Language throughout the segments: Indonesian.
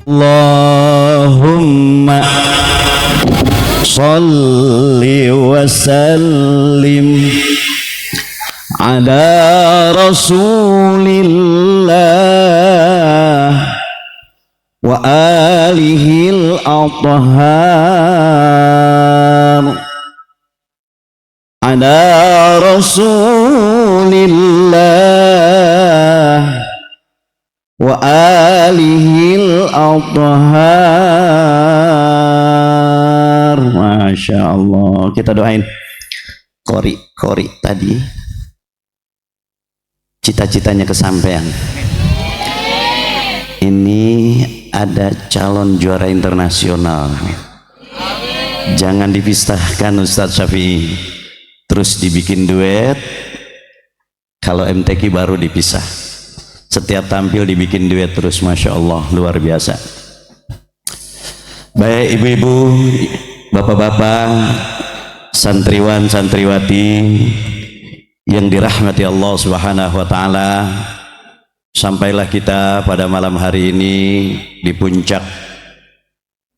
Allahumma sholli wa sallim ala rasulillah wa alihil athhar ala rasulillah wa alihil athhar. Masya Allah. Kita doain Kori tadi cita-citanya kesampaian. Ini ada calon juara internasional, jangan dipisahkan Ustadz Syafi'i, terus dibikin duet. Kalau MTQ baru dipisah, setiap tampil dibikin duet terus. Masya Allah, luar biasa. Baik ibu-ibu, bapak-bapak, santriwan santriwati yang dirahmati Allah Subhanahu wa taala, sampailah kita pada malam hari ini di puncak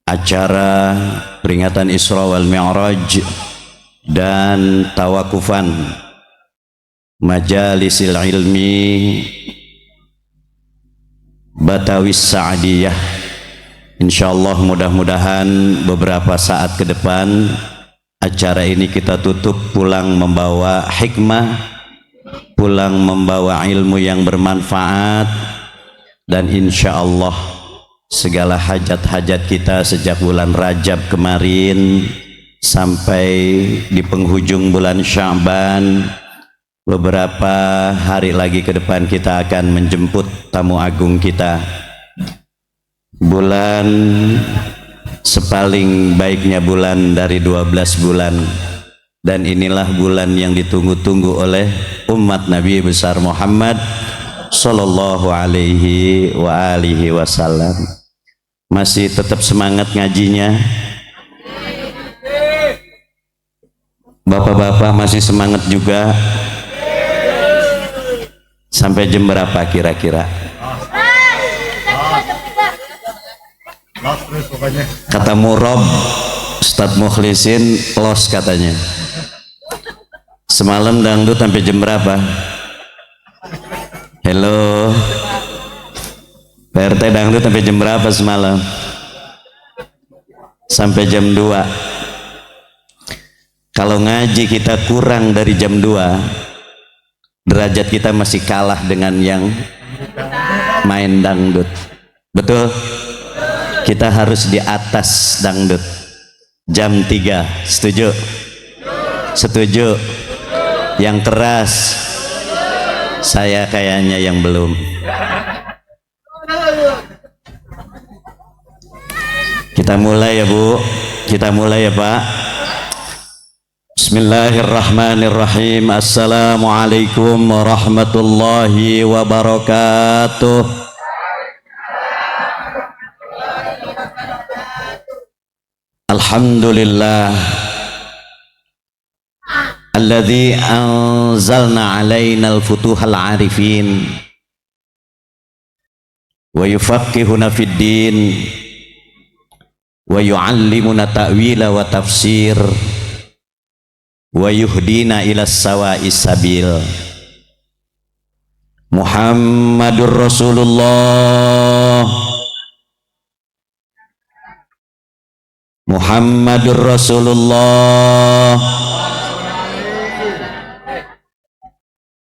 acara peringatan Isra wal Mi'raj dan tawakufan Majalisil Ilmi Batawis Sa'diyah. Insyaallah mudah-mudahan beberapa saat ke depan acara ini kita tutup pulang membawa hikmah, pulang membawa ilmu yang bermanfaat, dan insya Allah segala hajat-hajat kita sejak bulan Rajab kemarin sampai di penghujung bulan Sya'ban, beberapa hari lagi ke depan kita akan menjemput tamu agung kita. Bulan sepaling baiknya bulan dari 12 bulan, dan inilah bulan yang ditunggu-tunggu oleh umat Nabi besar Muhammad sallallahu alaihi wa alihi wasallam. Masih tetap semangat ngajinya? Bapak-bapak masih semangat juga? Sampai jam berapa kira-kira? Kata Murob Ustadz Mukhlisin los katanya. Semalam dangdut sampai jam berapa? Hello PRT, dangdut sampai jam berapa semalam? Sampai jam 2. Kalau ngaji kita kurang dari jam 2, derajat kita masih kalah dengan yang main dangdut. Betul? Kita harus di atas dangdut. Jam 3, setuju? Setuju? Yang keras? Saya kayaknya yang belum. Kita mulai ya Bu, kita mulai ya Pak. Bismillahirrahmanirrahim. Assalamualaikum warahmatullahi wabarakatuh. Alhamdulillah alladzi anzalna alaina al-futuhal arifin wa yufaqqihuna fid din wa yu'allimuna ta'wila wa tafsir wa yuhdina ila sawa'is sabil. Muhammadur Rasulullah, Muhammadur Rasulullah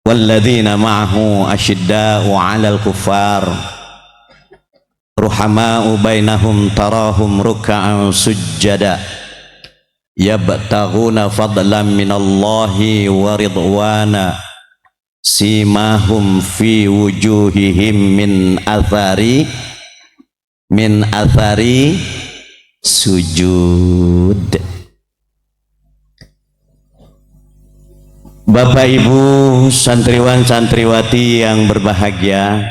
walladzina ma'ahu asyidda'u 'alal kuffar ruhama'u bainahum tarahum ruk'an sujjada yabtaghuna fadlan minallahi wa ridwana simahum fi wujuhihim min athari sujud. Bapak Ibu santriwan santriwati yang berbahagia,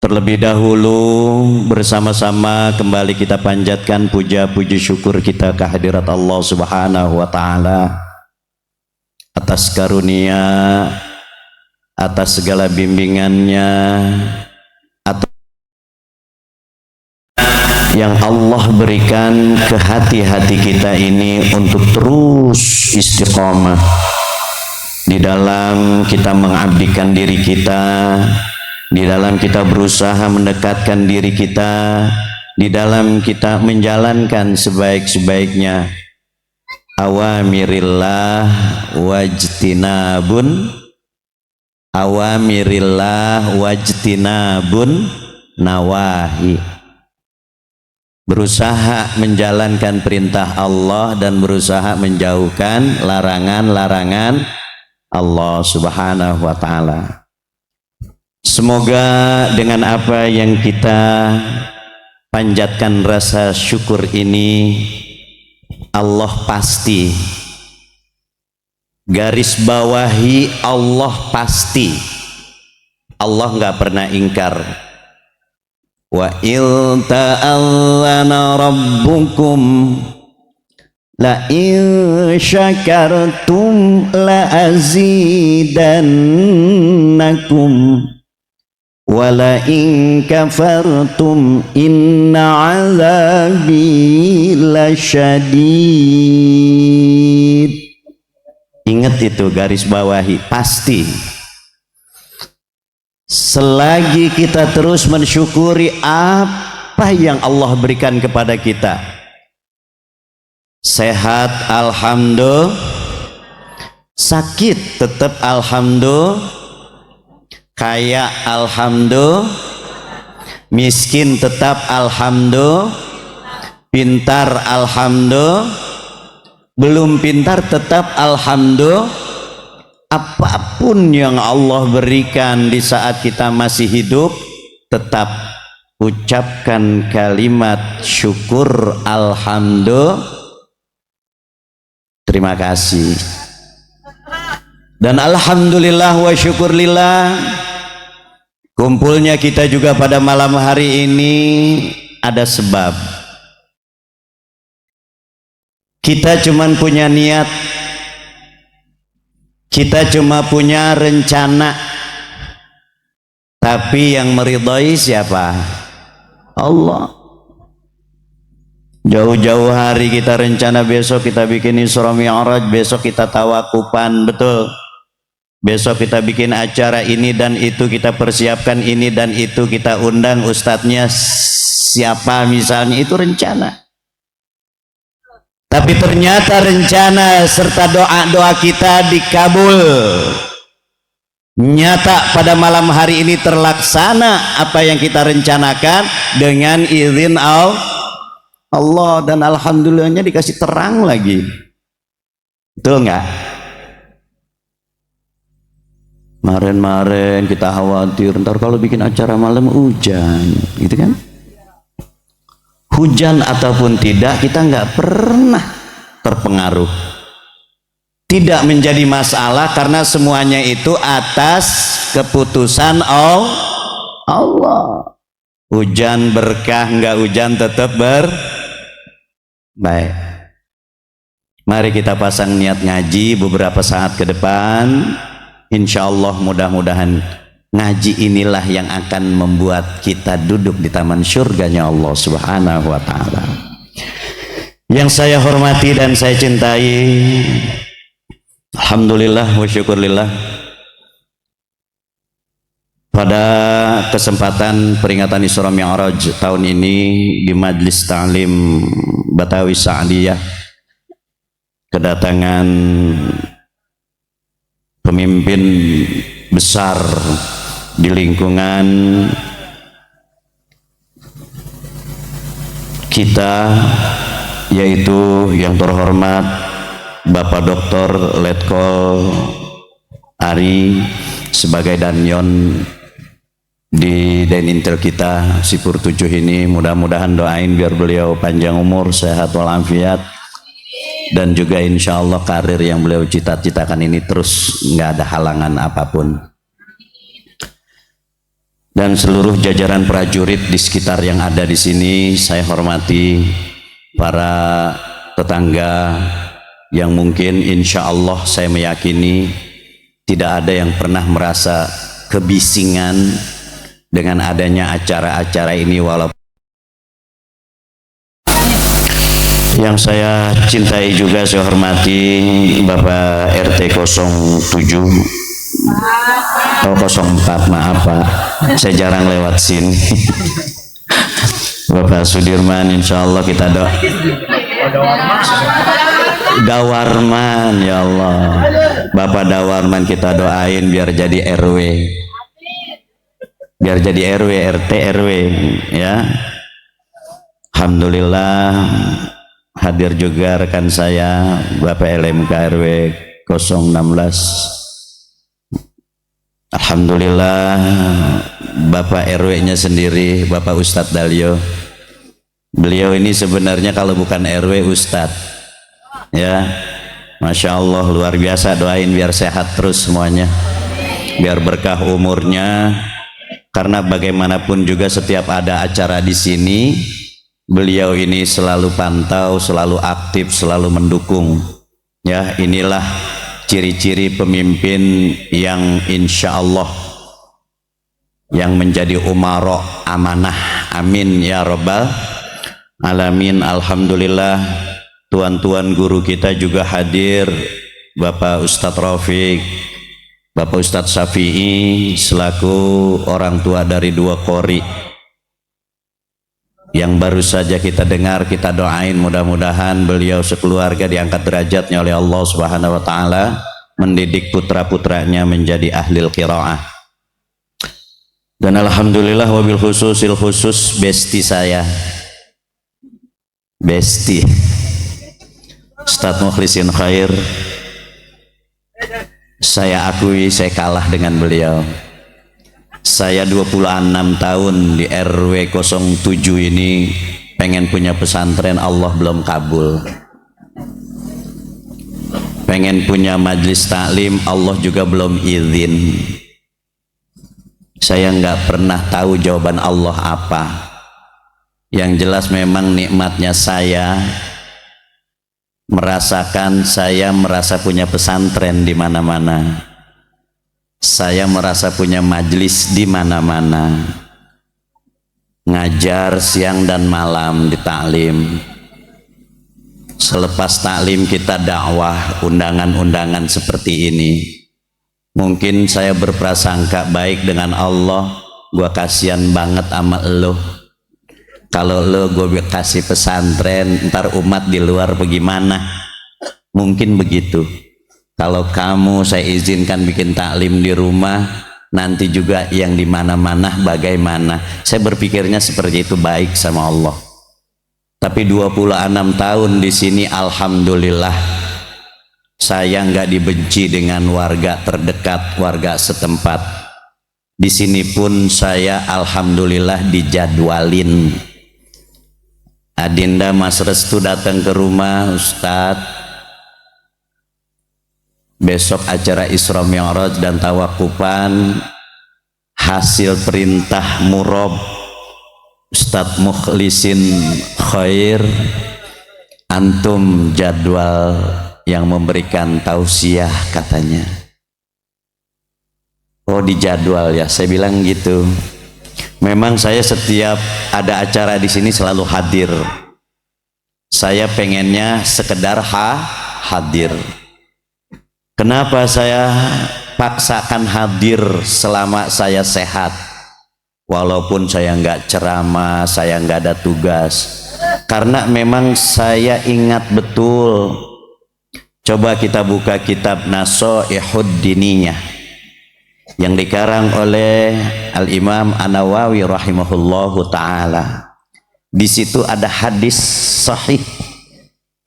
terlebih dahulu bersama-sama kembali kita panjatkan puja puji syukur kita kehadirat Allah Subhanahu wa taala atas karunia, atas segala bimbingannya, yang Allah berikan ke hati-hati kita ini untuk terus istiqomah di dalam kita mengabdikan diri kita, di dalam kita berusaha mendekatkan diri kita, di dalam kita menjalankan sebaik-sebaiknya awamirillah wajtinabun nawahi. Berusaha menjalankan perintah Allah dan berusaha menjauhkan larangan-larangan Allah subhanahu wa ta'ala. Semoga dengan apa yang kita panjatkan rasa syukur ini, Allah pasti, garis bawahi Allah pasti, Allah nggak pernah ingkar. Wa il ta'allana rabbukum la in syakartum la azidannakum wa la in kafartum inna azabi lasyadid. Ingat itu, garis bawahi, pasti. Selagi kita terus mensyukuri apa yang Allah berikan kepada kita, sehat alhamdulillah, sakit tetap alhamdulillah, kaya alhamdulillah, miskin tetap alhamdulillah, pintar alhamdulillah, belum pintar tetap alhamdulillah. Apapun yang Allah berikan di saat kita masih hidup, tetap ucapkan kalimat syukur alhamdulillah, terima kasih. Dan alhamdulillah wa syukurlillah, kumpulnya kita juga pada malam hari ini ada sebab. Kita cuman punya niat, kita cuma punya rencana, tapi yang meridhai siapa? Allah. Jauh-jauh hari kita rencana besok kita bikin Isra Mi'raj, besok kita tawakufan, betul. Besok kita bikin acara ini dan itu, kita persiapkan ini dan itu, kita undang ustadznya siapa misalnya, itu rencana. Tapi ternyata rencana serta doa-doa kita dikabul. Nyata pada malam hari ini terlaksana apa yang kita rencanakan dengan izin Allah, dan alhamdulillahnya dikasih terang lagi. Betul nggak? Kemarin kita khawatir ntar kalau bikin acara malam hujan, gitu kan? Hujan ataupun tidak, kita nggak pernah terpengaruh. Tidak menjadi masalah karena semuanya itu atas keputusan Allah. Hujan berkah, nggak hujan tetap baik. Mari kita pasang niat ngaji beberapa saat ke depan. Insya Allah mudah-mudahan ngaji inilah yang akan membuat kita duduk di taman surganya Allah subhanahu wa ta'ala. Yang saya hormati dan saya cintai, alhamdulillah wa syukurlillah, pada kesempatan peringatan Isra Mi'raj tahun ini di Majlis Ta'lim Batawi Sa'diyah, kedatangan pemimpin besar di lingkungan kita, yaitu yang terhormat Bapak Dr. Letkol Ari sebagai danyon di Denintel kita Sipur 7 ini. Mudah-mudahan doain biar beliau panjang umur, sehat walafiat, dan juga insya Allah karir yang beliau cita-citakan ini terus nggak ada halangan apapun. Dan seluruh jajaran prajurit di sekitar yang ada di sini saya hormati, para tetangga yang mungkin insya Allah saya meyakini tidak ada yang pernah merasa kebisingan dengan adanya acara-acara ini, walaupun Yang saya cintai juga saya hormati Bapak RT 07 atau 04, maaf Pak, saya jarang lewat sini. Bapak Sudirman, insya Allah kita Dawarman, ya Allah, Bapak Dawarman kita doain biar jadi RW, biar jadi RW, RT, RW ya. Alhamdulillah hadir juga rekan saya Bapak LMK RW 016. Alhamdulillah Bapak RW-nya sendiri Bapak Ustadz Dalio. Beliau ini sebenarnya kalau bukan RW Ustadz ya. Masya Allah luar biasa, doain biar sehat terus semuanya, biar berkah umurnya, karena bagaimanapun juga setiap ada acara di sini beliau ini selalu pantau, selalu aktif, selalu mendukung ya. Inilah ciri-ciri pemimpin yang insya Allah yang menjadi umaro amanah, amin ya rabbal alamin. Alhamdulillah tuan-tuan guru kita juga hadir, Bapak Ustadz Rafiq, Bapak Ustadz Syafi'i selaku orang tua dari 2 qori yang baru saja kita dengar. Kita doain mudah-mudahan beliau sekeluarga diangkat derajatnya oleh Allah Subhanahu wa taala, mendidik putra-putranya menjadi ahlil qiraah. Dan alhamdulillah wabil khususil khusus besti saya, besti Ustadz Mukhlisin Khair, saya akui saya kalah dengan beliau. Saya 26 tahun di RW 07 ini pengen punya pesantren, Allah belum kabul. Pengen punya majlis taklim, Allah juga belum izin. Saya nggak pernah tahu jawaban Allah apa. Yang jelas memang nikmatnya saya merasakan, saya merasa punya pesantren di mana-mana. Saya merasa punya majlis di mana-mana, ngajar siang dan malam di taklim. Selepas taklim kita dakwah, undangan-undangan seperti ini. Mungkin saya berprasangka baik dengan Allah, gua kasihan banget sama lo. Kalau lo gue kasih pesantren, ntar umat di luar bagaimana? Mungkin begitu. Kalau kamu saya izinkan bikin taklim di rumah, nanti juga yang di mana-mana bagaimana? Saya berpikirnya seperti itu, baik sama Allah. Tapi 26 tahun di sini alhamdulillah saya nggak dibenci dengan warga terdekat, warga setempat. Di sini pun saya alhamdulillah dijadwalin. Adinda Mas Restu datang ke rumah, Ustadz besok acara Isra Mi'raj dan tawakupan hasil perintah Murob Ustadz Mukhlisin Khair, antum jadwal yang memberikan tausiah katanya. Oh dijadwal ya, saya bilang gitu. Memang saya setiap ada acara di sini selalu hadir. Saya pengennya sekedar hadir. Kenapa saya paksakan hadir selama saya sehat? Walaupun saya nggak ceramah, saya nggak ada tugas. Karena memang saya ingat betul. Coba kita buka kitab Nasoihud Diniyah yang dikarang oleh Al-Imam An-Nawawi rahimahullahu ta'ala. Di situ ada hadis sahih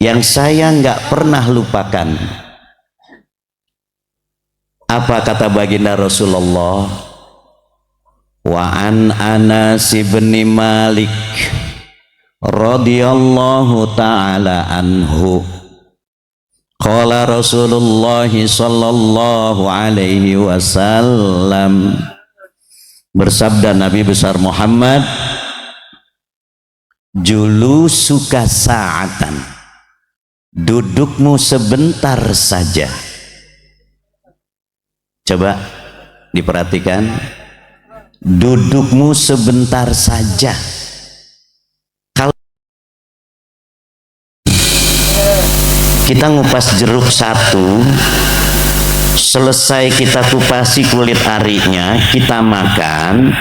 yang saya nggak pernah lupakan. Apa kata baginda Rasulullah? Wa an Anas bin Malik radhiyallahu ta'ala anhu qala Rasulullah sallallahu alaihi wasallam, bersabda Nabi besar Muhammad, julusuka sa'atan, dudukmu sebentar saja. Coba diperhatikan, dudukmu sebentar saja. Kalau Kita ngupas jeruk satu, selesai kita kupasi kulit arinya, kita makan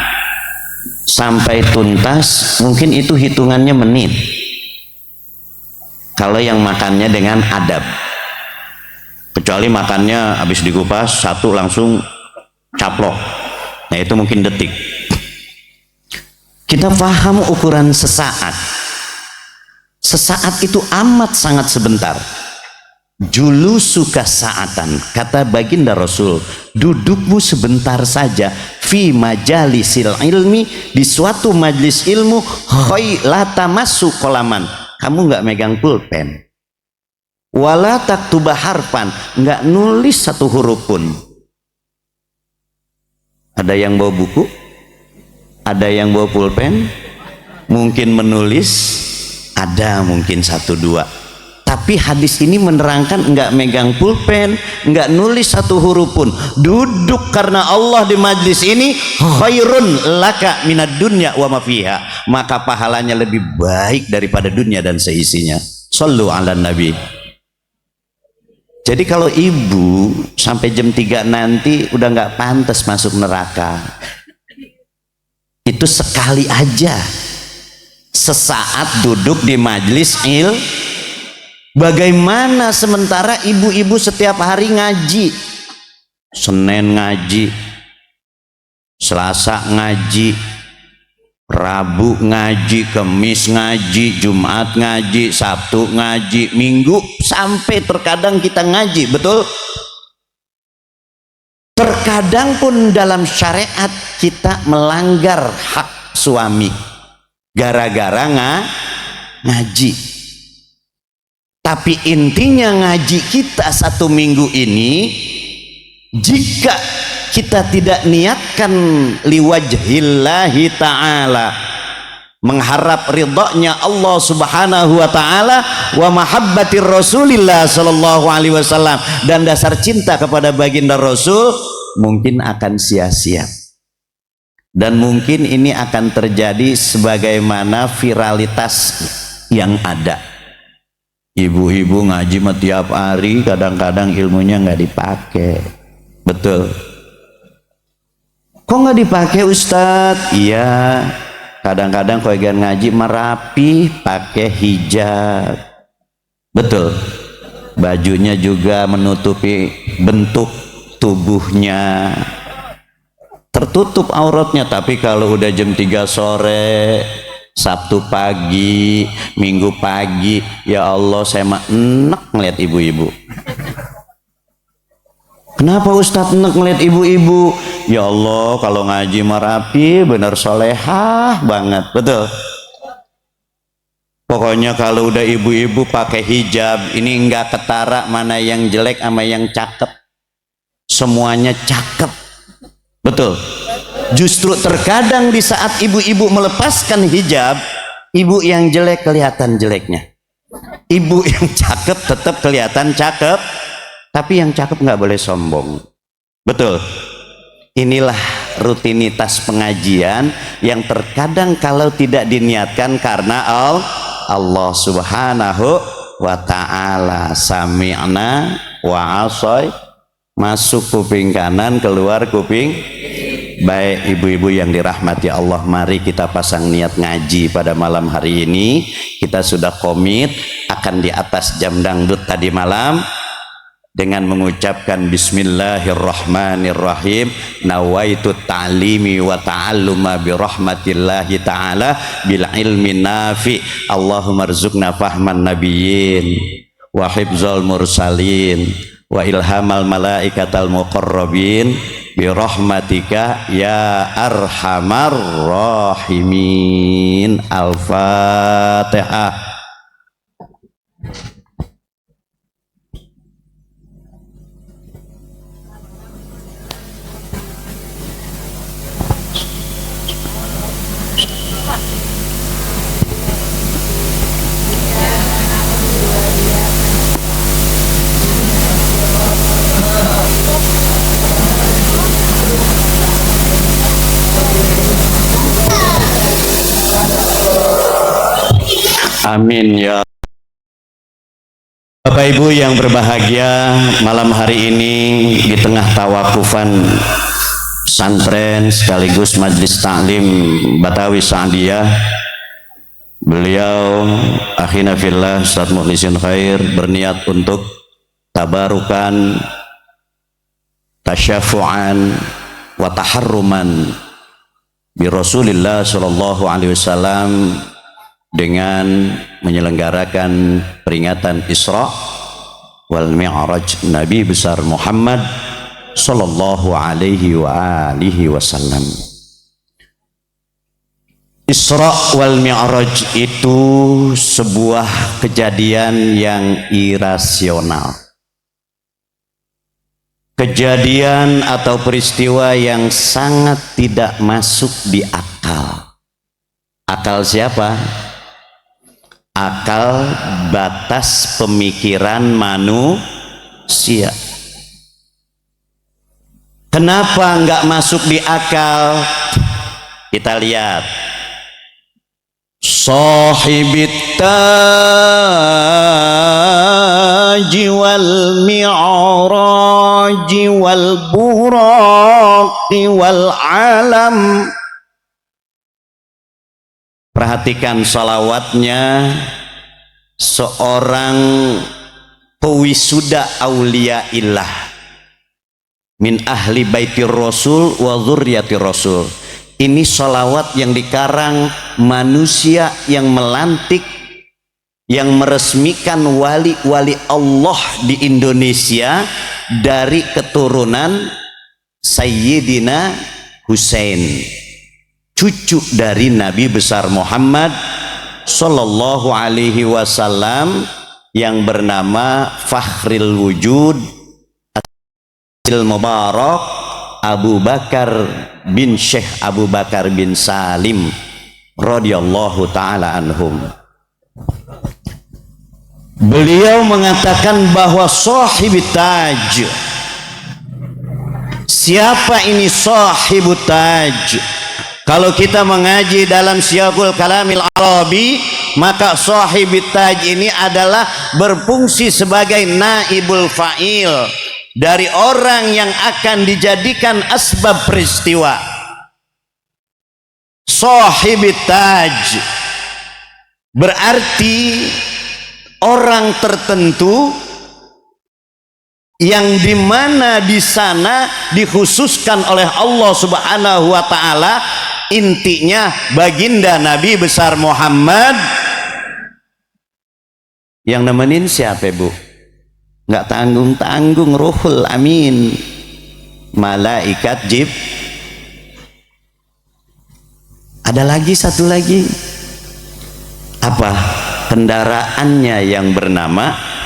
sampai tuntas, mungkin itu hitungannya menit kalau yang makannya dengan adab. Kecuali makannya habis dikupas satu langsung caplok, nah itu mungkin detik. Kita paham ukuran sesaat. Sesaat itu amat sangat sebentar. Julu suka saatan, kata baginda Rasul, dudukmu sebentar saja fi majalisil ilmi, di suatu majlis ilmu, khoi latamasu kolaman, kamu nggak megang pulpen, wala taktuba harfan, nggak nulis satu huruf pun. Ada yang bawa buku, ada yang bawa pulpen, mungkin menulis, ada mungkin satu dua. Tapi hadis ini menerangkan enggak megang pulpen, enggak nulis satu huruf pun, duduk karena Allah di majlis ini, khairun laka minad dunya wa ma fiha, maka pahalanya lebih baik daripada dunia dan seisinya. Shallu ala nabi. Jadi kalau ibu sampai jam 3 nanti udah enggak pantas masuk neraka. Itu sekali aja, sesaat duduk di majlis ilmu. Bagaimana sementara ibu-ibu setiap hari ngaji, Senin ngaji, Selasa ngaji, Rabu ngaji, Kamis ngaji, Jumat ngaji, Sabtu ngaji, Minggu sampai terkadang kita ngaji, betul? Terkadang pun dalam syariat kita melanggar hak suami gara-gara ngaji. Tapi intinya ngaji kita satu minggu ini, jika kita tidak niatkan liwajhillahi ta'ala, mengharap ridhonya Allah subhanahu wa ta'ala, wa mahabbatir rasulillah sallallahu alaihi wasallam, dan dasar cinta kepada baginda Rasul, mungkin akan sia-sia. Dan mungkin ini akan terjadi sebagaimana viralitas yang ada. Ibu-ibu ngaji mah tiap hari, kadang-kadang ilmunya nggak dipakai. Betul. Kok nggak dipakai Ustadz? Iya, kadang-kadang koegan ngaji merapi pakai hijab. Betul. Bajunya juga menutupi bentuk tubuhnya, tertutup auratnya. Tapi kalau udah jam 3 sore, Sabtu pagi, Minggu pagi, ya Allah saya mah enak ngeliat ibu-ibu. Kenapa Ustadz enak ngeliat ibu-ibu? Ya Allah kalau ngaji merapi bener solehah banget, betul. Pokoknya kalau udah ibu-ibu pakai hijab, ini enggak ketara mana yang jelek sama yang cakep, semuanya cakep, betul. Justru terkadang di saat ibu-ibu melepaskan hijab, ibu yang jelek kelihatan jeleknya, ibu yang cakep tetap kelihatan cakep. Tapi yang cakep nggak boleh sombong, betul. Inilah rutinitas pengajian yang terkadang kalau tidak diniatkan karena Allah subhanahu wa ta'ala, sami'na wa asai, masuk kuping kanan keluar kuping. Baik ibu-ibu yang dirahmati Allah, mari kita pasang niat ngaji pada malam hari ini. Kita sudah komit akan di atas jam dangdut tadi malam dengan mengucapkan bismillahirrahmanirrahim, nawaitu ta'limi wa ta'alluma birahmatillahi ta'ala bil ilmi nafi, Allahumma rzuqna fahman nabiyyin wa hifzal mursalin wa ilhamal malaikatal muqarrabin birahmatika ya arhamar rahimin. Al-Fatihah. Amin ya Bapak Ibu yang berbahagia, malam hari ini di tengah tawakufan pesantren sekaligus majelis taklim Batawi Sa'diyah, beliau akhina fillah Ustaz Mukhlisin Khair berniat untuk tabarukan, tasyafu'an wa taharruman bi Rasulillah sallallahu alaihi wasallam dengan menyelenggarakan peringatan Isra wal Mi'raj Nabi besar Muhammad sallallahu alaihi wa alihi wasallam. Isra wal Mi'raj itu sebuah kejadian yang irasional, kejadian atau peristiwa yang sangat tidak masuk di akal. Akal siapa? Akal batas pemikiran manusia. Kenapa enggak masuk di akal? Kita lihat. Sahibit taji wal mi'raji wal buraqi wal alam. Perhatikan salawatnya seorang pewisuda auliaillah min ahli baitir rasul wa dzurriyyatir rasul. Ini salawat yang dikarang manusia yang melantik, yang meresmikan wali-wali Allah di Indonesia dari keturunan Sayyidina Husain, cucu dari Nabi besar Muhammad sallallahu alaihi wasallam yang bernama Fakhril Wujud Mubarak Abu Bakar bin Syekh Abu Bakar bin Salim radhiyallahu taala anhum. Beliau mengatakan bahwa sahibut taj. Siapa ini sahibut taj? Kalau kita mengaji dalam Syiaqul Kalamil Arabi, maka sahibut taj ini adalah berfungsi sebagai naibul fa'il dari orang yang akan dijadikan asbab peristiwa. Sahibut taj berarti orang tertentu yang dimana di sana dikhususkan oleh Allah Subhanahu wa taala, intinya baginda Nabi besar Muhammad. Yang nemenin siapa, Bu? Nggak tanggung-tanggung, Ruhul Amin, malaikat Jib. Ada lagi, satu lagi. Apa? Kendaraannya yang bernama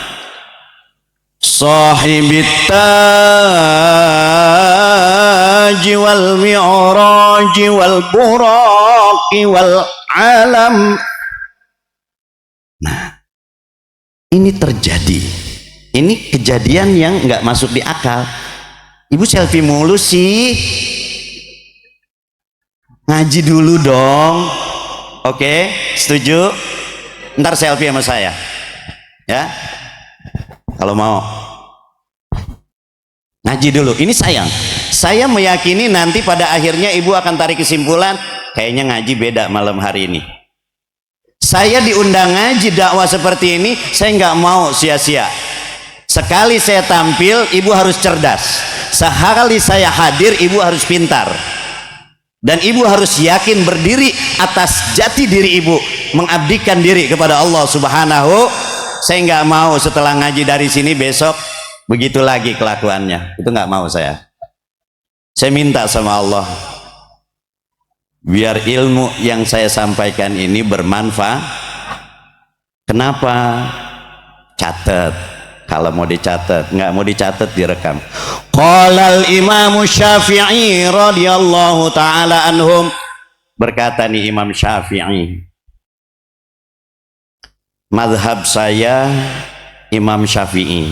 Sahibit taji wal mi'raji wal buraqi wal alam. Nah, ini terjadi. Ini kejadian yang nggak masuk di akal. Ibu selfie mulu sih. Ngaji dulu dong. Oke, setuju? Ntar selfie sama saya, ya. Kalau mau ngaji dulu. Ini sayang. Saya meyakini nanti pada akhirnya ibu akan tarik kesimpulan, kayaknya ngaji beda malam hari ini. Saya diundang ngaji dakwah seperti ini, saya nggak mau sia-sia. Sekali saya tampil, ibu harus cerdas. Sekali saya hadir, ibu harus pintar. Dan ibu harus yakin berdiri atas jati diri ibu, mengabdikan diri kepada Allah Subhanahu. Saya nggak mau setelah ngaji dari sini besok begitu lagi kelakuannya. Itu nggak mau saya. Saya minta sama Allah, biar ilmu yang saya sampaikan ini bermanfaat. Kenapa? Catat. Kalau mau dicatat, nggak mau dicatat direkam. Qala al-Imam Syafi'i radhiyallahu taala anhum, berkata nih Imam Syafi'i, mazhab saya Imam Syafi'i,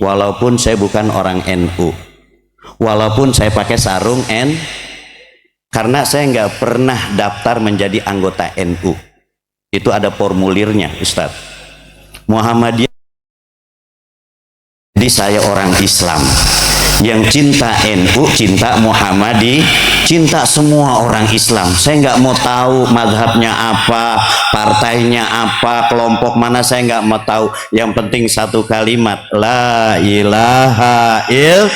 walaupun saya bukan orang NU, walaupun saya pakai sarung karena saya nggak pernah daftar menjadi anggota NU. Itu ada formulirnya, Ustadz. Muhammadiyah Jadi saya orang Islam yang cinta NU, cinta Muhammadi, cinta semua orang Islam. Saya nggak mau tahu madhabnya apa, partainya apa, kelompok mana, saya nggak mau tahu. Yang penting satu kalimat, la ilaha illallah.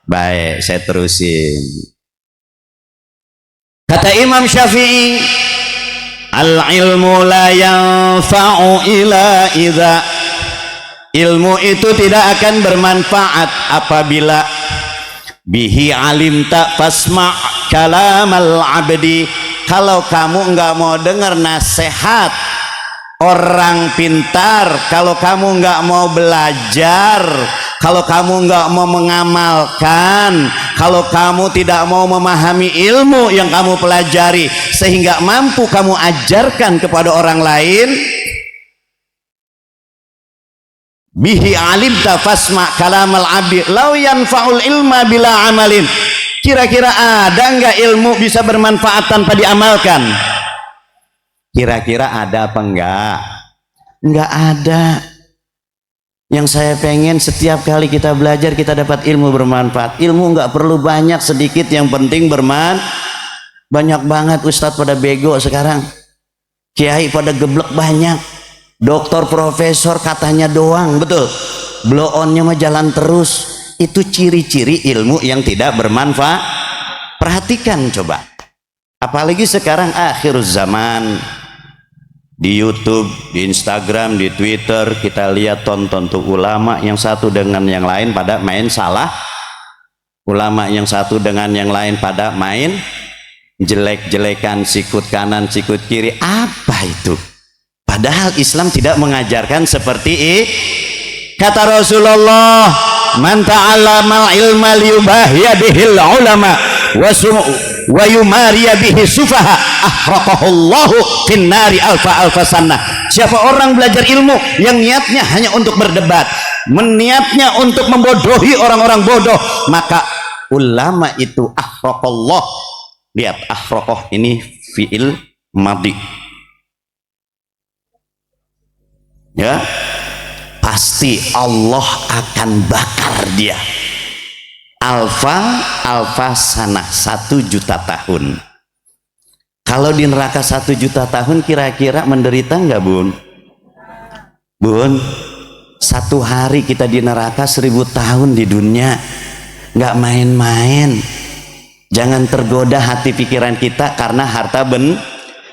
Baik, saya terusin. Kata Imam Syafi'i, al ilmu la yanfa'u ila idza, ilmu itu tidak akan bermanfaat apabila bihi alimta fasma' kalamal abdi, kalau kamu enggak mau dengar nasihat orang pintar, kalau kamu enggak mau belajar, kalau kamu enggak mau mengamalkan, kalau kamu tidak mau memahami ilmu yang kamu pelajari sehingga mampu kamu ajarkan kepada orang lain, bihi alimta fasma kalamal abdi law yanfa'ul ilma bila amalin. Kira-kira ada enggak ilmu bisa bermanfaat tanpa diamalkan? Kira-kira ada apa enggak? Enggak ada. Yang saya pengen setiap kali kita belajar kita dapat ilmu bermanfaat. Ilmu enggak perlu banyak, sedikit, yang penting banyak banget. Ustadz pada bego sekarang, kiai pada geblek banyak, doktor profesor katanya doang, betul, blow onnya mah jalan terus. Itu ciri-ciri ilmu yang tidak bermanfaat. Perhatikan coba, apalagi sekarang akhir zaman, di YouTube, di Instagram, di Twitter, kita lihat tonton tuh ulama yang satu dengan yang lain pada main salah, ulama yang satu dengan yang lain pada main jelek-jelekan, sikut kanan sikut kiri. Apa itu? Padahal Islam tidak mengajarkan seperti ini. Kata Rasulullah, man ta'allama ilma liyubahiya bihil ulama wa yumariya bihi sufaha ahraqahullahu finnari alfa sanah. Siapa orang belajar ilmu yang niatnya hanya untuk berdebat, niatnya untuk membodohi orang-orang bodoh, maka ulama itu ahraqallah. Lihat, ahraqah ini fi'il madhi, ya, pasti Allah akan bakar dia. Alfa sanah, 1.000.000 tahun. Kalau di neraka 1.000.000 tahun, kira-kira menderita enggak, Bun? Satu hari kita di neraka, 1.000 tahun di dunia. Enggak main-main. Jangan tergoda hati pikiran kita karena harta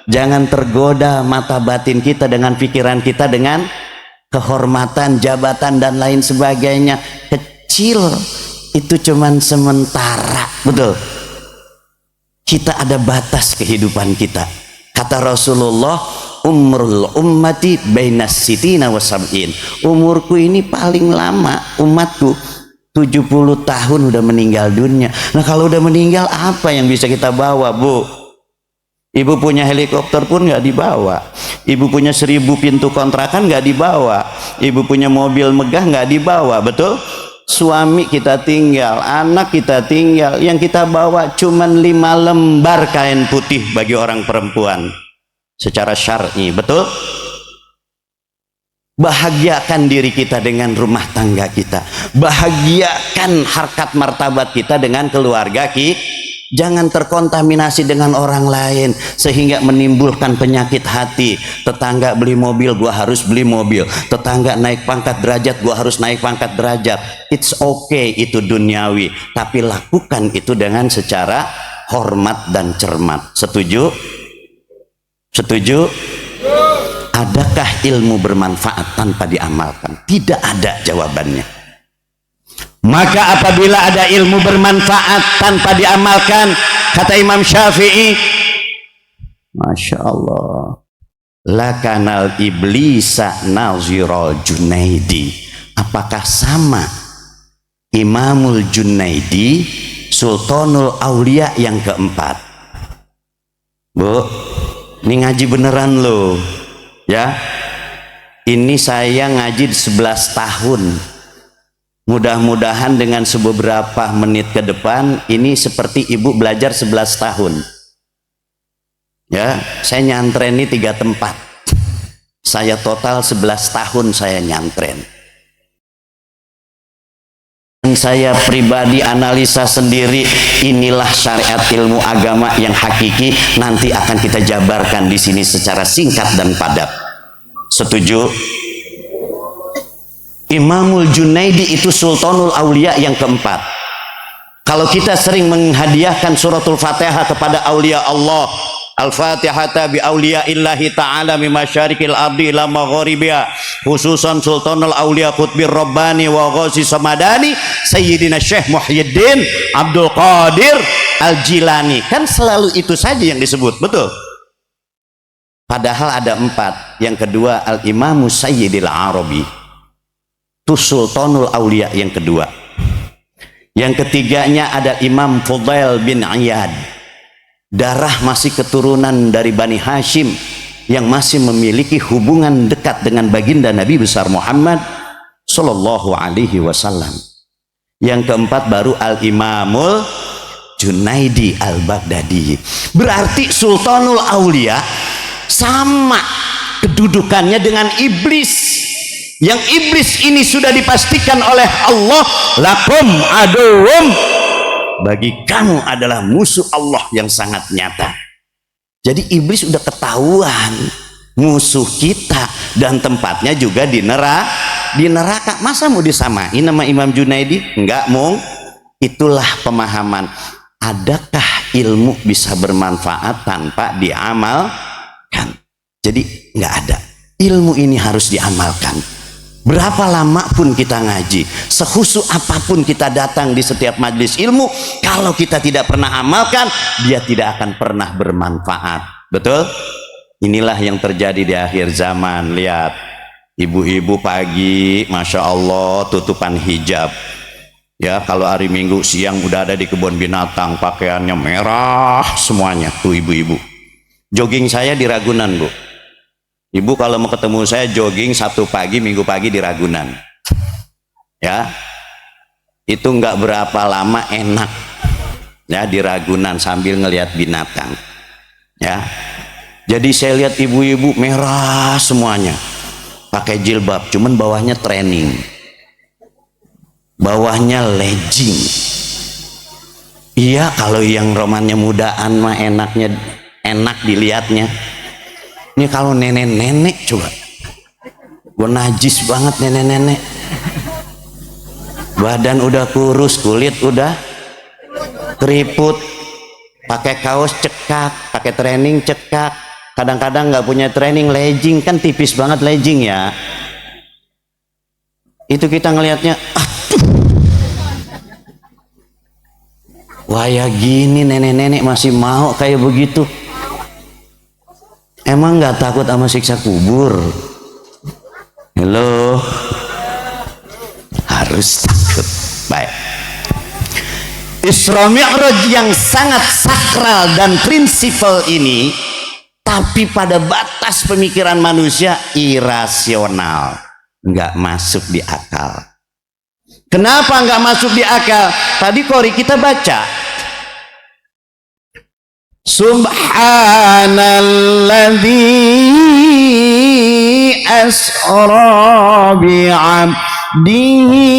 jangan tergoda mata batin kita dengan pikiran kita dengan kehormatan, jabatan dan lain sebagainya. Kecil, itu cuman sementara, betul. Kita ada batas kehidupan kita. Kata Rasulullah, umrul ummati bainas sitina wa sab'in. Umurku ini paling lama, umatku 70 tahun udah meninggal dunia. Nah, kalau udah meninggal apa yang bisa kita bawa, Bu? Ibu punya helikopter pun nggak dibawa. Ibu punya 1.000 pintu kontrakan nggak dibawa. Ibu punya mobil megah nggak dibawa, betul? Suami kita tinggal, anak kita tinggal, yang kita bawa cuman 5 lembar kain putih bagi orang perempuan secara syar'i, betul? Bahagiakan diri kita dengan rumah tangga kita, bahagiakan harkat martabat kita dengan keluarga kita. Jangan terkontaminasi dengan orang lain sehingga menimbulkan penyakit hati. Tetangga beli mobil, gua harus beli mobil. Tetangga naik pangkat derajat, gua harus naik pangkat derajat. It's okay, itu duniawi, tapi lakukan itu dengan secara hormat dan cermat. Setuju? Setuju? Adakah ilmu bermanfaat tanpa diamalkan? Tidak ada jawabannya. Maka apabila ada ilmu bermanfaat tanpa diamalkan, kata Imam Syafi'i, Masya Allah, lakanal iblisa nazirul Junaidi. Apakah sama Imamul Junaidi, Sultanul Aulia yang keempat? Bu, ini ngaji beneran loh, ya. Ini saya ngaji 11 tahun. Mudah-mudahan dengan beberapa menit ke depan ini seperti ibu belajar 11 tahun. Ya, saya nyantren ini 3 tempat. Saya total 11 tahun saya nyantren. saya pribadi analisa sendiri, inilah syariat ilmu agama yang hakiki. Nanti akan kita jabarkan di sini secara singkat dan padat. Setuju? Imamul Junaidi itu Sultanul Aulia yang keempat. Kalau kita sering menghadiahkan suratul Fatihah kepada aulia Allah, Al-Fatihata bi auliyaillahi ta'ala mi masyarikil ardi ila magharibiha, khususan Sultanul Aulia Qutbir Rabbani wa Ghazi Samadani Sayyidina Syekh Muhyiddin Abdul Qadir Al-Jilani. Kan selalu itu saja yang disebut, betul? Padahal ada empat. Yang kedua Al-Imamu Sayyidil Arabi, itu Sultanul Aulia yang kedua. Yang ketiganya ada Imam Fudail bin Iyad, darah masih keturunan dari Bani Hashim yang masih memiliki hubungan dekat dengan baginda Nabi besar Muhammad sallallahu alaihi wasallam. Yang keempat baru Al-Imamul Junaidi Al-Baghdadi. Berarti Sultanul Aulia sama kedudukannya dengan iblis. Yang iblis ini sudah dipastikan oleh Allah, lakum aduwwum, bagi kamu adalah musuh Allah yang sangat nyata. Jadi iblis sudah ketahuan musuh kita, dan tempatnya juga di neraka. Masa mau disamain nama Imam Junaidi? Enggak, mung. Itulah pemahaman. Adakah ilmu bisa bermanfaat tanpa diamalkan? Jadi enggak ada. Ilmu ini harus diamalkan. Berapa lama pun kita ngaji, sehusu apapun kita datang di setiap majelis ilmu, kalau kita tidak pernah amalkan, dia tidak akan pernah bermanfaat. Betul? Inilah yang terjadi di akhir zaman. Lihat, ibu-ibu pagi, Masya Allah, tutupan hijab. Ya, kalau hari Minggu siang udah ada di kebun binatang, pakaiannya merah semuanya, tuh ibu-ibu. Jogging saya di Ragunan, Bu. Ibu kalau mau ketemu saya jogging Sabtu pagi, Minggu pagi di Ragunan. Ya, itu nggak berapa lama enak. Ya, di Ragunan sambil ngelihat binatang. Ya, jadi saya lihat ibu-ibu merah semuanya, pakai jilbab, cuman bawahnya training, bawahnya legging. Iya, kalau yang romannya mudaan mah enak dilihatnya. Ini kalau nenek-nenek coba, gue najis banget nenek-nenek. Badan udah kurus, kulit udah keriput, pakai kaos cekak, pakai training cekak. Kadang-kadang nggak punya training, legging, kan tipis banget legging ya. Itu kita ngelihatnya, aduh, wah ya gini nenek-nenek masih mau kayak begitu. Emang nggak takut sama siksa kubur? Halo, harus takut. Baik, Isra Mi'raj yang sangat sakral dan prinsipal ini, tapi pada batas pemikiran manusia irasional, nggak masuk di akal. Kenapa nggak masuk di akal? Tadi Qori kita baca, Subhanalladzi asra bi'abdihi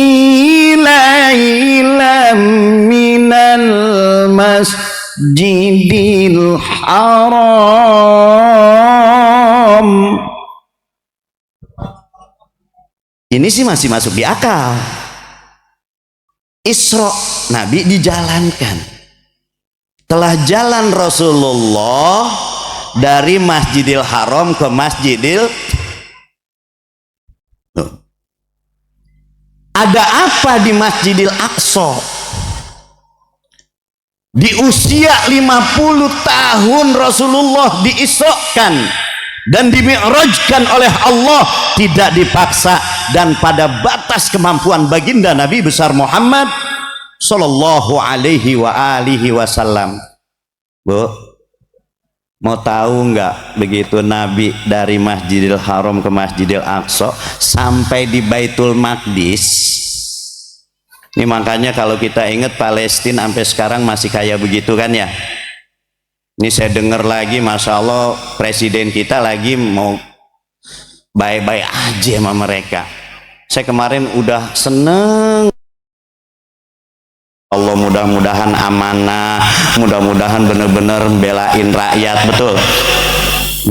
laylan minal masjidil haram. Ini sih masih masuk di akal. Isra, Nabi dijalankan. Telah jalan Rasulullah dari Masjidil Haram ke Masjidil. Ada apa di Masjidil Aqsa? Di usia 50 tahun Rasulullah diisrakan dan dimi'rajkan oleh Allah, tidak dipaksa dan pada batas kemampuan baginda Nabi besar Muhammad sallallahu alaihi wa alihi wasallam. Bu, mau tahu nggak, begitu Nabi dari Masjidil Haram ke Masjidil Aqsa sampai di Baitul Maqdis. Ini makanya kalau kita ingat Palestina sampai sekarang masih kayak begitu kan ya. Ini saya dengar lagi, Masya Allah, presiden kita lagi mau bye-bye aja sama mereka. Saya kemarin udah seneng Allah, mudah-mudahan amanah, mudah-mudahan benar-benar belain rakyat, betul.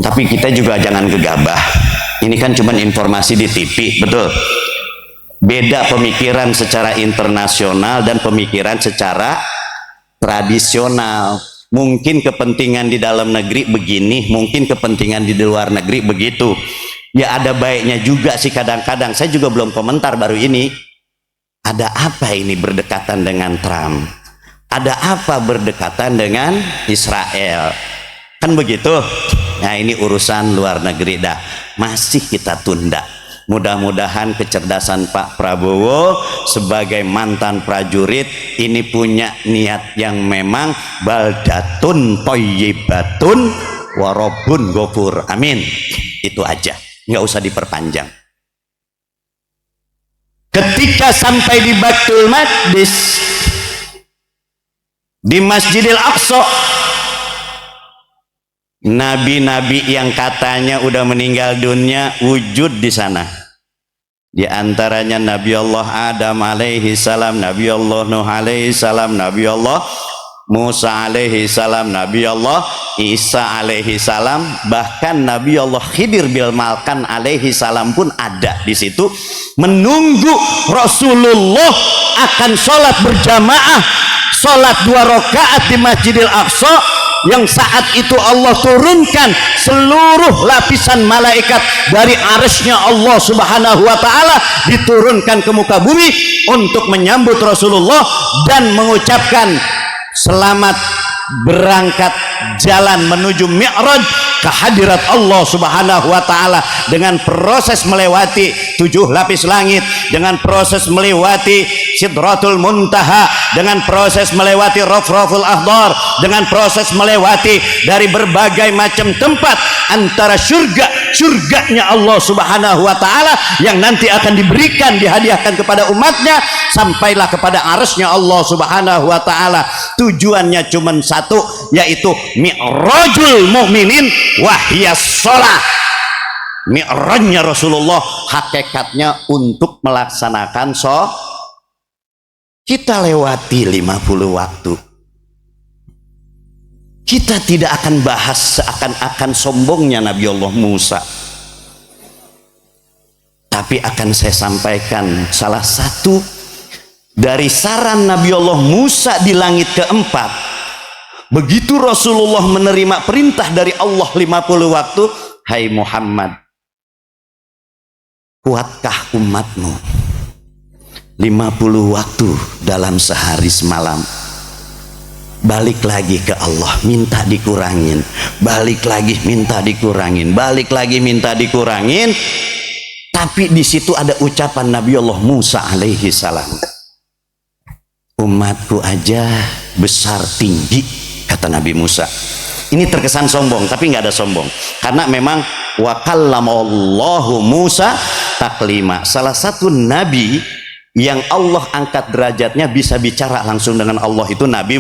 Tapi kita juga jangan gegabah. Ini kan cuma informasi di TV, betul. Beda pemikiran secara internasional dan pemikiran secara tradisional. Mungkin kepentingan di dalam negeri begini, mungkin kepentingan di luar negeri begitu. Ya ada baiknya juga sih kadang-kadang. Saya juga belum komentar baru ini. Ada apa ini berdekatan dengan Trump? Ada apa berdekatan dengan Israel? Kan begitu? Nah ini urusan luar negeri dah. Masih kita tunda. Mudah-mudahan kecerdasan Pak Prabowo sebagai mantan prajurit ini punya niat yang memang baldatun thayyibatun warobun gofur. Amin. Itu aja. Nggak usah diperpanjang. Ketika sampai di Baitul Maqdis, di Masjidil Aqsa, nabi-nabi yang katanya udah meninggal dunia wujud di sana. Di antaranya Nabi Allah Adam alaihi salam, Nabi Allah Nuh alaihi salam, Nabi Allah Musa alaihi salam, Nabi Allah Isa alaihi salam, bahkan Nabi Allah Khidir bil Malkan alaihi salam pun ada di situ menunggu Rasulullah akan sholat berjamaah, sholat 2 rakaat di Masjidil Aqsa, yang saat itu Allah turunkan seluruh lapisan malaikat dari arsy-Nya Allah Subhanahu wa taala diturunkan ke muka bumi untuk menyambut Rasulullah dan mengucapkan selamat berangkat jalan menuju Mi'raj ke hadirat Allah Subhanahu wa taala, dengan proses melewati 7 lapis langit, dengan proses melewati Sidratul Muntaha, dengan proses melewati Rafraful Akhdar, dengan proses melewati dari berbagai macam tempat antara surganya Allah Subhanahu wa taala yang nanti akan diberikan, dihadiahkan kepada umatnya, sampailah kepada arsy-Nya Allah Subhanahu wa taala. Tujuannya cuma satu, yaitu mi'rajul mu'minin wahyas sholat. Mi'rajnya Rasulullah hakikatnya untuk melaksanakan sholat. Kita lewati 50 waktu. Kita tidak akan bahas seakan-akan sombongnya Nabi Allah Musa, tapi akan saya sampaikan salah satu dari saran Nabi Allah Musa di langit keempat. Begitu Rasulullah menerima perintah dari Allah 50 waktu, hai Muhammad, kuatkah umatmu 50 waktu dalam sehari semalam? Balik lagi ke Allah, minta dikurangin, balik lagi minta dikurangin, balik lagi minta dikurangin. Tapi di situ ada ucapan Nabi Allah Musa alaihi salam, umatku aja besar tinggi, kata Nabi Musa. Ini terkesan sombong, tapi nggak ada sombong, karena memang wa kallamallahu Musa taklima. Salah satu nabi yang Allah angkat derajatnya bisa bicara langsung dengan Allah itu Nabi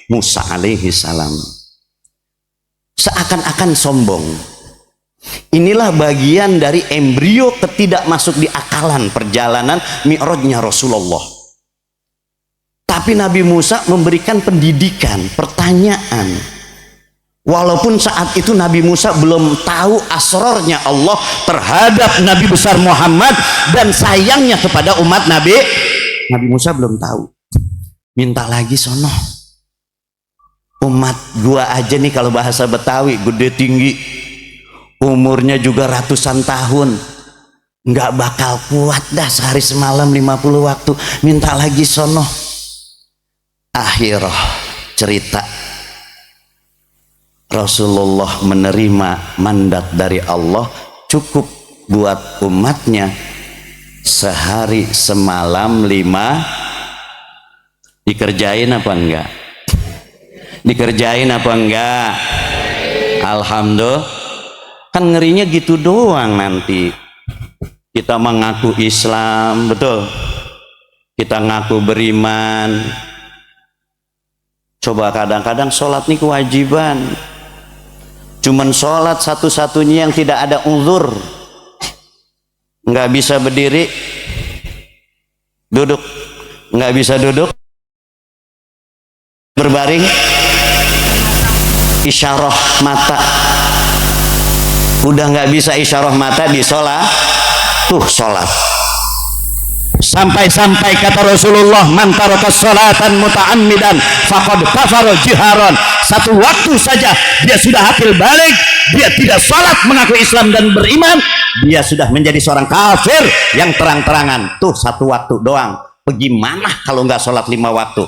Musa alaihi salam. Seakan-akan sombong. Inilah bagian dari embrio ketidak masuk di akalan perjalanan mi'rajnya Rasulullah. Tapi Nabi Musa memberikan pendidikan, pertanyaan. Walaupun saat itu Nabi Musa belum tahu asrornya Allah terhadap Nabi besar Muhammad dan sayangnya kepada umat Nabi Musa belum tahu. Minta lagi sono. Umat gua aja nih, kalau bahasa Betawi, gede tinggi, umurnya juga ratusan tahun, nggak bakal kuat dah sehari semalam 50 waktu. Minta lagi sono. Akhirnya cerita Rasulullah menerima mandat dari Allah, cukup buat umatnya sehari semalam 5. Dikerjain apa enggak? Dikerjain apa enggak? Alhamdulillah. Kan ngerinya gitu doang, nanti kita mengaku Islam, betul, kita ngaku beriman. Coba kadang-kadang sholat ini kewajiban, cuman sholat satu-satunya yang tidak ada uzur, nggak bisa berdiri, duduk, nggak bisa duduk, berbaring, isyarah mata. Udah nggak bisa isyarah mata di sholat, sholat. Sampai-sampai kata Rasulullah, man taraka sholatan muta'ammidan faqad kafara jiharan. Satu waktu saja dia sudah hafil balik, dia tidak sholat mengaku Islam dan beriman, dia sudah menjadi seorang kafir yang terang-terangan. Tuh satu waktu doang. Bagaimana kalau nggak sholat 5 waktu?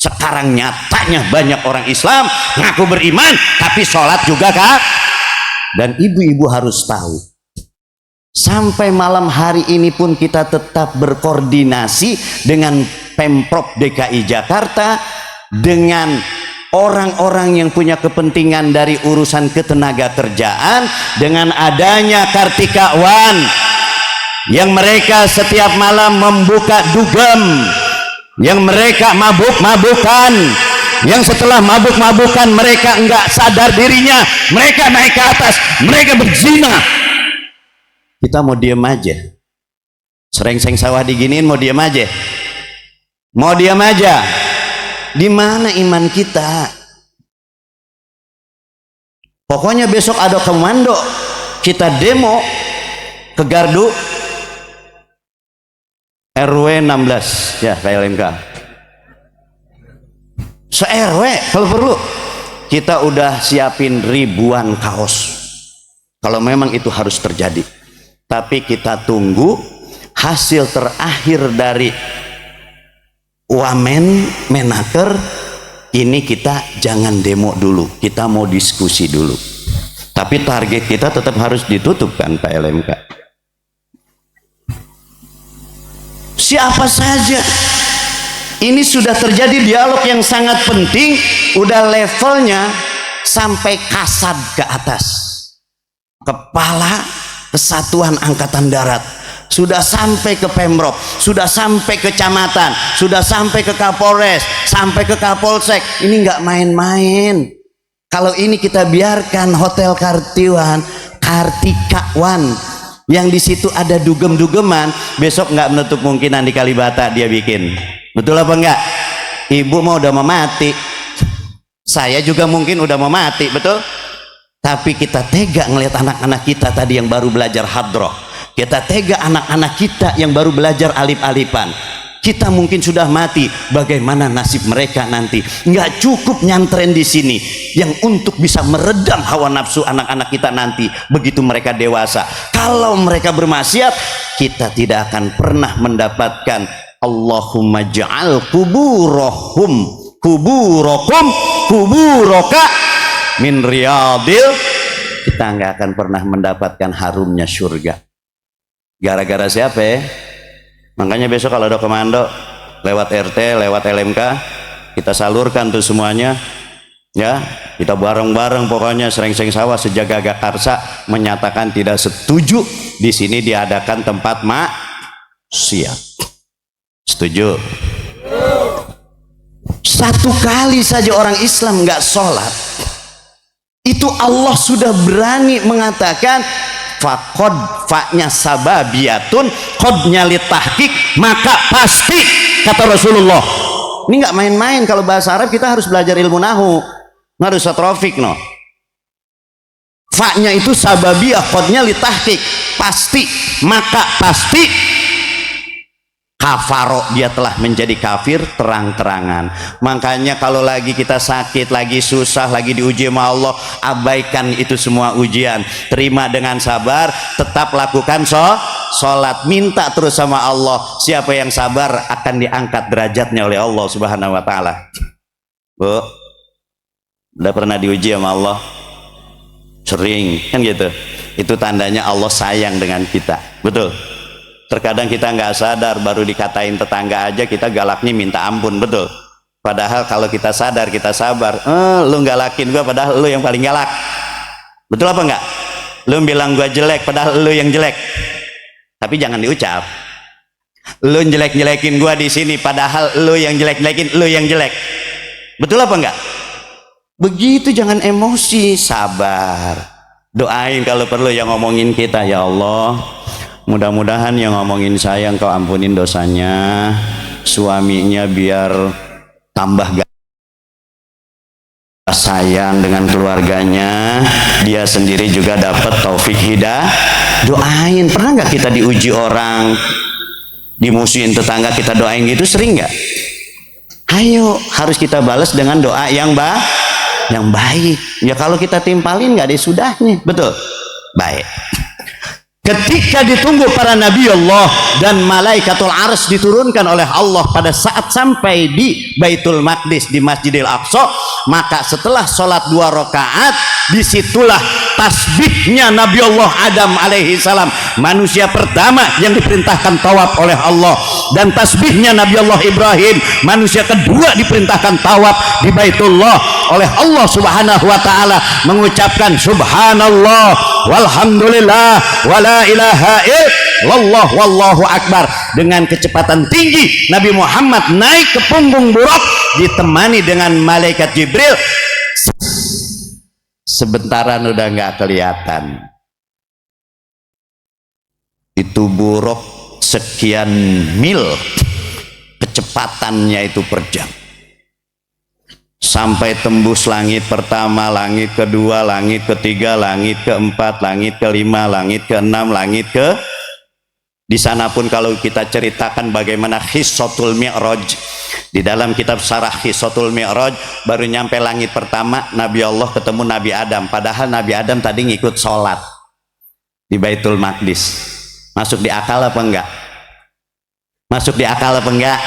Sekarang nyatanya banyak orang Islam ngaku beriman tapi sholat juga kak. Dan ibu-ibu harus tahu, sampai malam hari ini pun kita tetap berkoordinasi dengan Pemprov DKI Jakarta, dengan orang-orang yang punya kepentingan dari urusan ketenaga kerjaan, dengan adanya Kartika One yang mereka setiap malam membuka dugem, yang mereka mabuk-mabukan, yang setelah mabuk-mabukan mereka enggak sadar dirinya, mereka naik ke atas, mereka berzina. Kita mau diem aja? Serengseng sawah diginiin mau diem aja? Mau diem aja? Di mana iman kita? Pokoknya besok ada komando, kita demo ke Gardu RW 16 ya, KLMK. Se-RW kalau perlu. Kita udah siapin ribuan kaos kalau memang itu harus terjadi. Tapi kita tunggu hasil terakhir dari Wamen Menaker ini. Kita jangan demo dulu, kita mau diskusi dulu. Tapi target kita tetap harus ditutup kan Pak LMK. Siapa saja, ini sudah terjadi dialog yang sangat penting, udah levelnya sampai Kasad ke atas, Kepala Kesatuan Angkatan Darat, sudah sampai ke Pemprov, sudah sampai ke kecamatan, sudah sampai ke Kapolres, sampai ke Kapolsek. Ini nggak main-main. Kalau ini kita biarkan Hotel Kartika One yang di situ ada dugem-dugeman, besok nggak menutup kemungkinan di Kalibata dia bikin. Betul apa enggak? Ibu mau udah mau mati, saya juga mungkin udah mau mati, betul? Tapi kita tega ngelihat anak-anak kita tadi yang baru belajar hadroh, kita tega anak-anak kita yang baru belajar alif-alifan. Kita mungkin sudah mati, bagaimana nasib mereka nanti? Nggak cukup nyantren di sini yang untuk bisa meredam hawa nafsu anak-anak kita nanti begitu mereka dewasa. Kalau mereka bermaksiat, kita tidak akan pernah mendapatkan Allahumma ja'al kuburokum kuburoka min riyadil. Kita nggak akan pernah mendapatkan harumnya surga. Gara-gara siapa ya? Makanya besok kalau ada komando lewat RT, lewat LMK, kita salurkan tuh semuanya ya. Kita bareng-bareng pokoknya Serengseng Sawah Sejaga Karsa menyatakan tidak setuju di sini diadakan tempat maksiat. Setuju? Satu kali saja orang Islam nggak sholat, itu Allah sudah berani mengatakan fakod, faknya sababiyatun, kodnya litahkik, maka pasti, kata Rasulullah. Ini nggak main-main. Kalau bahasa Arab kita harus belajar ilmu nahu, harus satrofik no. Faknya itu sababiyah, kodnya litahkik, pasti, maka pasti. Kafaro, dia telah menjadi kafir terang-terangan. Makanya kalau lagi kita sakit, lagi susah, lagi diuji sama Allah, abaikan itu semua ujian, terima dengan sabar, tetap lakukan sholat, minta terus sama Allah. Siapa yang sabar akan diangkat derajatnya oleh Allah Subhanahu wa Ta'ala. Bu, udah pernah diuji sama Allah? Sering kan gitu. Itu tandanya Allah sayang dengan kita, betul. Terkadang kita nggak sadar, baru dikatain tetangga aja kita galaknya minta ampun, betul. Padahal kalau kita sadar, kita sabar, lu galakin gua padahal lu yang paling galak, betul apa enggak? Lu bilang gua jelek padahal lu yang jelek, tapi jangan diucap. Lu jelek-jelekin gua di sini padahal lu yang jelek-jelekin, lu yang jelek, betul apa enggak? Begitu, jangan emosi, sabar. Doain kalau perlu yang ngomongin kita, ya Allah, mudah-mudahan yang ngomongin saya engkau ampunin dosanya, suaminya biar tambah sayang dengan keluarganya, dia sendiri juga dapat taufik hidayah. Doain, pernah nggak kita diuji orang, dimusuhin tetangga, kita doain gitu, sering nggak? Ayo, harus kita balas dengan doa yang baik. Ya kalau kita timpalin nggak ada sudahnya, betul? Baik. Ketika ditunggu para nabi Allah dan malaikatul arsy diturunkan oleh Allah pada saat sampai di Baitul Maqdis, di Masjidil Aqsa, maka setelah sholat 2 rakaat, disitulah tasbihnya Nabi Allah Adam alaihi salam, manusia pertama yang diperintahkan tawaf oleh Allah, dan tasbihnya Nabi Allah Ibrahim, manusia kedua diperintahkan tawaf di Baitullah oleh Allah subhanahu wa ta'ala, mengucapkan subhanallah walhamdulillah wala ilaha illallah wallahu akbar. Dengan kecepatan tinggi Nabi Muhammad naik ke punggung buruk ditemani dengan malaikat Jibril. Sebentaran udah nggak kelihatan, itu buruk sekian mil kecepatannya itu per jam, sampai tembus langit pertama, langit kedua, langit ketiga, langit keempat, langit kelima, langit keenam, langit ke, di sana pun kalau kita ceritakan bagaimana Qissatul Mi'raj di dalam kitab Syarah Qissatul Mi'raj, baru nyampe langit pertama Nabi Allah ketemu Nabi Adam, padahal Nabi Adam tadi ngikut sholat di Baitul Maqdis. Masuk di akal apa enggak? Masuk di akal apa enggak?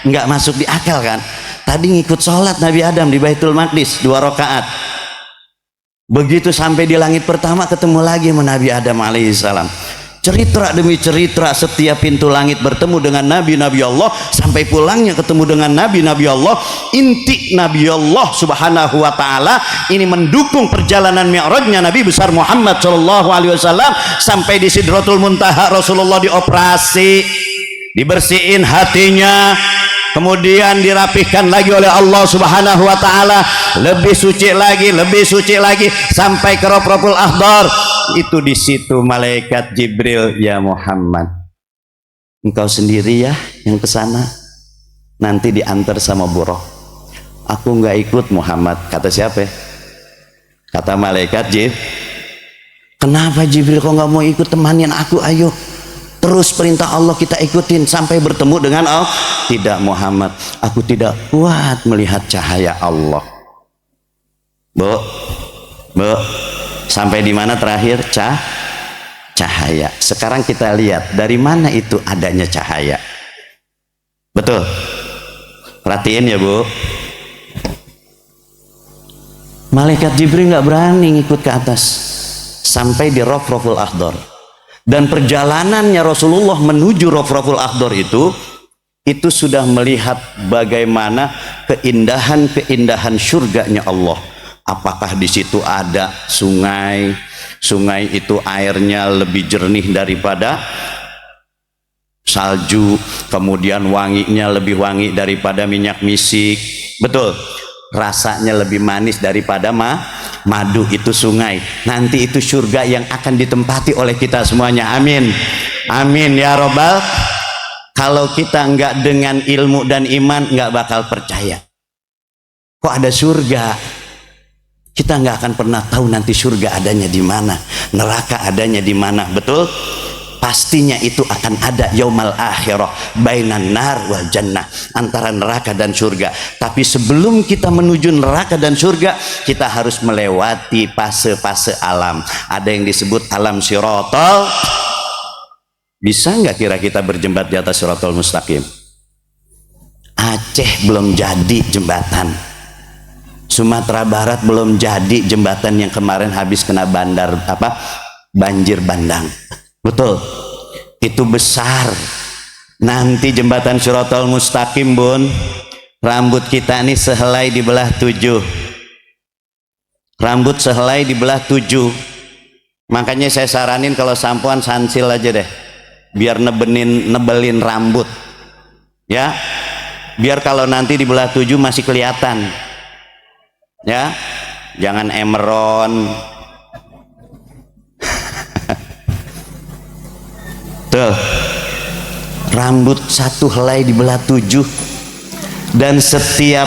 Enggak masuk di akal kan? Tadi ngikut sholat Nabi Adam di Baitul Maqdis 2 rakaat. Begitu sampai di langit pertama ketemu lagi sama Nabi Adam alaihissalam. Cerita demi cerita, setiap pintu langit bertemu dengan Nabi-Nabi Allah, sampai pulangnya ketemu dengan Nabi-Nabi Allah. Inti Nabi Allah subhanahu wa ta'ala ini mendukung perjalanan mi'rajnya Nabi besar Muhammad sallallahu alaihi wasallam. Sampai di Sidratul Muntaha Rasulullah dioperasi, dibersihin hatinya, kemudian dirapihkan lagi oleh Allah subhanahu wa ta'ala, lebih suci lagi, sampai ke Rafiqul Akhdar. Itu di situ malaikat Jibril, ya Muhammad, engkau sendiri ya yang ke sana, nanti diantar sama Buraq. Aku nggak ikut Muhammad. Kata siapa? Kata malaikat Jibril. Kenapa Jibril kok nggak mau ikut? Temanin aku, ayo. Terus perintah Allah kita ikutin sampai bertemu dengan Allah. Tidak Muhammad, aku tidak kuat melihat cahaya Allah. Bu, sampai di mana terakhir? Cahaya. Sekarang kita lihat dari mana itu adanya cahaya. Betul? Perhatiin ya Bu. Malaikat Jibril nggak berani ngikut ke atas sampai di Rafiqul Akhdar. Dan perjalanannya Rasulullah menuju Rafiqul Akhdar itu sudah melihat bagaimana keindahan surganya Allah. Apakah di situ ada sungai? Sungai itu airnya lebih jernih daripada salju, kemudian wanginya lebih wangi daripada minyak misik. Betul. Rasanya lebih manis daripada madu. Itu sungai. Nanti itu surga yang akan ditempati oleh kita semuanya. Amin. Amin ya robbal. Kalau kita enggak dengan ilmu dan iman, enggak bakal percaya. Kok ada surga? Kita nggak akan pernah tahu nanti surga adanya di mana, neraka adanya di mana. Betul? Pastinya itu akan ada yaumal akhirah, bainan nar wal jannah, antara neraka dan surga. Tapi sebelum kita menuju neraka dan surga, kita harus melewati fase-fase alam. Ada yang disebut alam sirotol. Bisa nggak kira kita berjembat di atas sirotol mustaqim? Aceh belum jadi jembatan. Sumatera Barat belum jadi jembatan yang kemarin habis kena banjir bandang. Betul, itu besar. Nanti jembatan Siratal Mustaqim Bun, rambut kita ini sehelai dibelah 7. Rambut sehelai dibelah 7. Makanya saya saranin kalau sampoan Sunsil aja deh, biar nebelin rambut ya, biar kalau nanti dibelah 7 masih kelihatan ya, jangan emeron. Tuh, rambut satu helai dibelah 7, dan setiap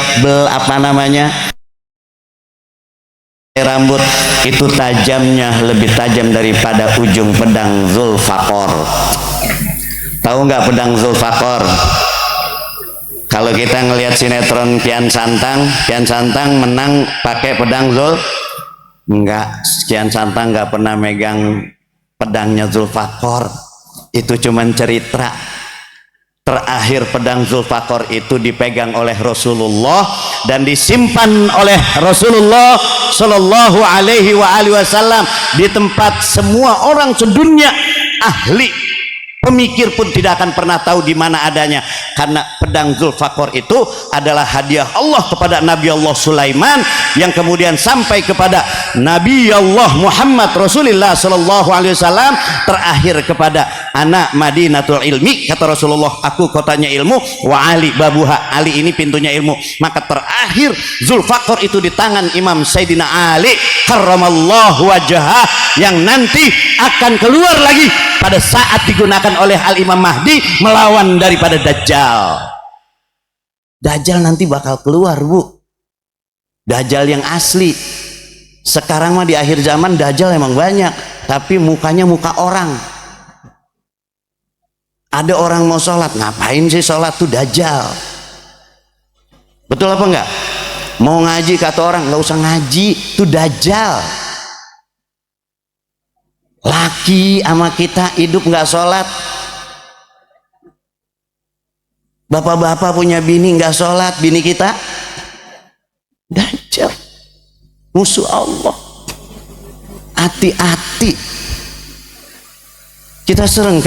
rambut itu tajamnya lebih tajam daripada ujung pedang Zulfaqar. Tahu nggak pedang Zulfaqar? Kalau kita ngelihat sinetron Kian Santang menang pakai pedang enggak, Kian Santang nggak pernah megang pedangnya Zulfaqar. Itu cuman cerita. Terakhir pedang Zulfaqar itu dipegang oleh Rasulullah dan disimpan oleh Rasulullah Shallallahu Alaihi Wasallam di tempat semua orang sedunia ahli pemikir pun tidak akan pernah tahu di mana adanya, karena pedang Zulfaqar itu adalah hadiah Allah kepada Nabi Allah Sulaiman yang kemudian sampai kepada Nabi Allah Muhammad Rasulullah Sallallahu Alaihi Wasallam, terakhir kepada anak Madinatul Ilmi, kata Rasulullah, aku kotanya ilmu, wa Ali babuha, Ali ini pintunya ilmu. Maka terakhir Zulfaqar itu di tangan Imam Sayyidina Ali karramallahu wajhah, yang nanti akan keluar lagi pada saat digunakan oleh Al-Imam Mahdi melawan daripada Dajjal. Dajjal nanti bakal keluar, Bu. Dajjal yang asli. Sekarang mah di akhir zaman Dajjal emang banyak, tapi mukanya muka orang. Ada orang mau sholat, ngapain sih sholat tuh Dajjal? Betul apa enggak? Mau ngaji kata orang, nggak usah ngaji, tuh Dajjal. Laki sama kita hidup nggak sholat, bapak-bapak punya bini nggak sholat, bini kita Dajjal, musuh Allah. Hati-hati. Kita sering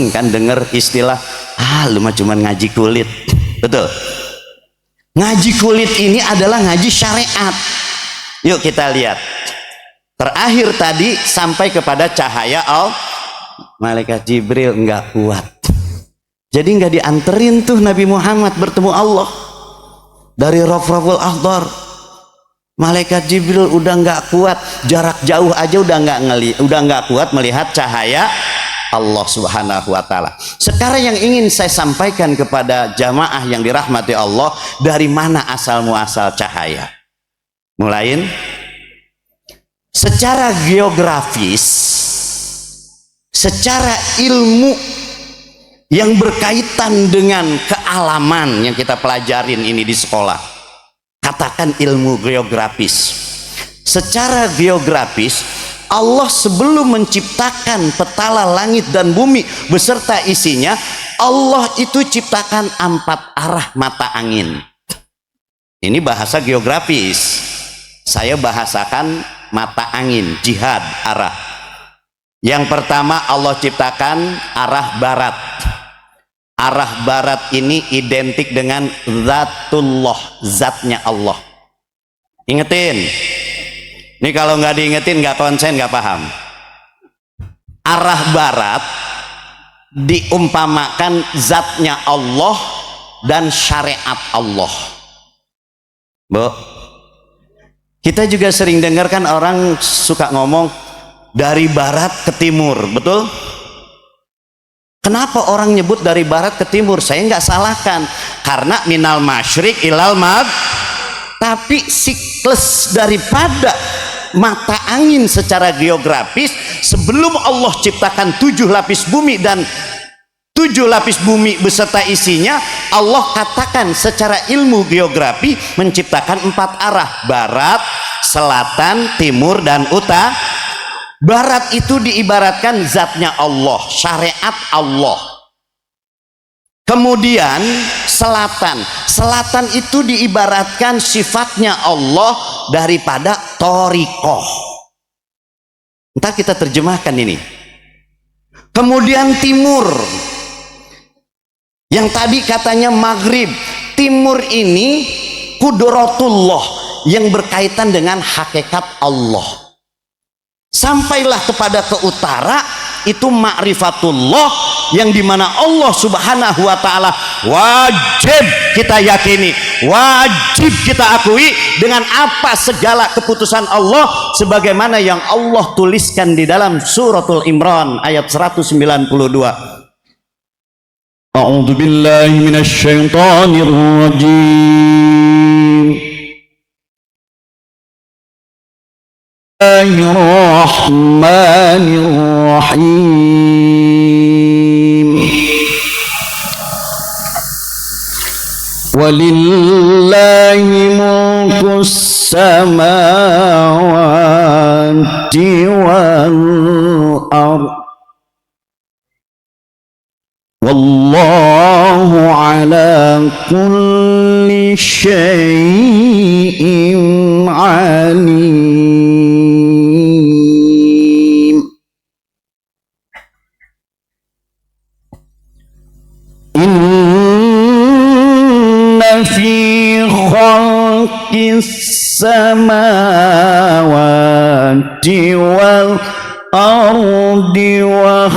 kan dengar istilah, lu mah cuman ngaji kulit. Betul. Ngaji kulit ini adalah ngaji syariat. Yuk kita lihat. Terakhir tadi sampai kepada cahaya malaikat Jibril nggak kuat, jadi nggak dianterin tuh Nabi Muhammad bertemu Allah dari Rafraful Akhdar. Malaikat Jibril udah nggak kuat, jarak jauh aja udah nggak kuat melihat cahaya Allah Subhanahu wa Ta'ala. Sekarang yang ingin saya sampaikan kepada jamaah yang dirahmati Allah, dari mana asal muasal cahaya? Mulain secara geografis, secara ilmu yang berkaitan dengan kealaman yang kita pelajarin ini di sekolah, katakan ilmu geografis. Secara geografis, Allah sebelum menciptakan petala langit dan bumi beserta isinya, Allah itu ciptakan 4 arah mata angin. Ini bahasa geografis, saya bahasakan mata angin, jihad, arah. Yang pertama Allah ciptakan arah barat. Arah barat ini identik dengan zatullah, zatnya Allah. Ingetin, ini kalau nggak diingetin nggak konsen, nggak paham. Arah barat diumpamakan zatnya Allah dan syariat Allah. Bu, kita juga sering dengar kan orang suka ngomong dari barat ke timur, betul? Kenapa orang nyebut dari barat ke timur? Saya nggak salahkan, karena minal masyriq ilal maghrib. Tapi siklus daripada mata angin secara geografis, sebelum Allah ciptakan 7 lapis bumi dan 7 lapis bumi beserta isinya, Allah katakan secara ilmu geografi menciptakan 4 arah, barat, selatan, timur, dan utara. Barat itu diibaratkan zatnya Allah, syariat Allah. Kemudian selatan itu diibaratkan sifatnya Allah daripada thoriqoh. Entah kita terjemahkan ini. Kemudian timur, yang tadi katanya maghrib, timur ini kudratullah, yang berkaitan dengan hakikat Allah. Sampailah kepada ke utara, itu ma'rifatullah, yang dimana Allah Subhanahu wa Ta'ala wajib kita yakini, wajib kita akui dengan apa segala keputusan Allah, sebagaimana yang Allah tuliskan di dalam suratul Imran ayat 192. A'udzu billahi minasy syaithanir rajim. Bismillahirrahmanirrahim. Walillahi mulkus samawati wal ardh. Wallahu ala kulli syai'in alim. Inna fi khalqis samawati wal ardi wa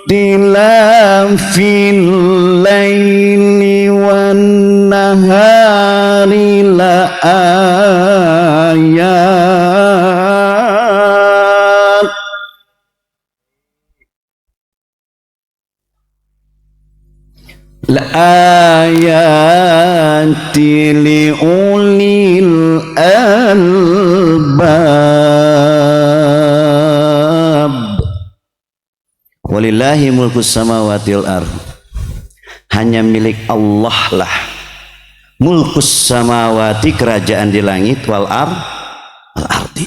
ikhtilafil laili wan nahari la ayat ayati li ulil albab. Walillahi mulkus samawati wal ardh. Hanya milik Allah lah mulkus samawati, kerajaan di langit, wal ardi.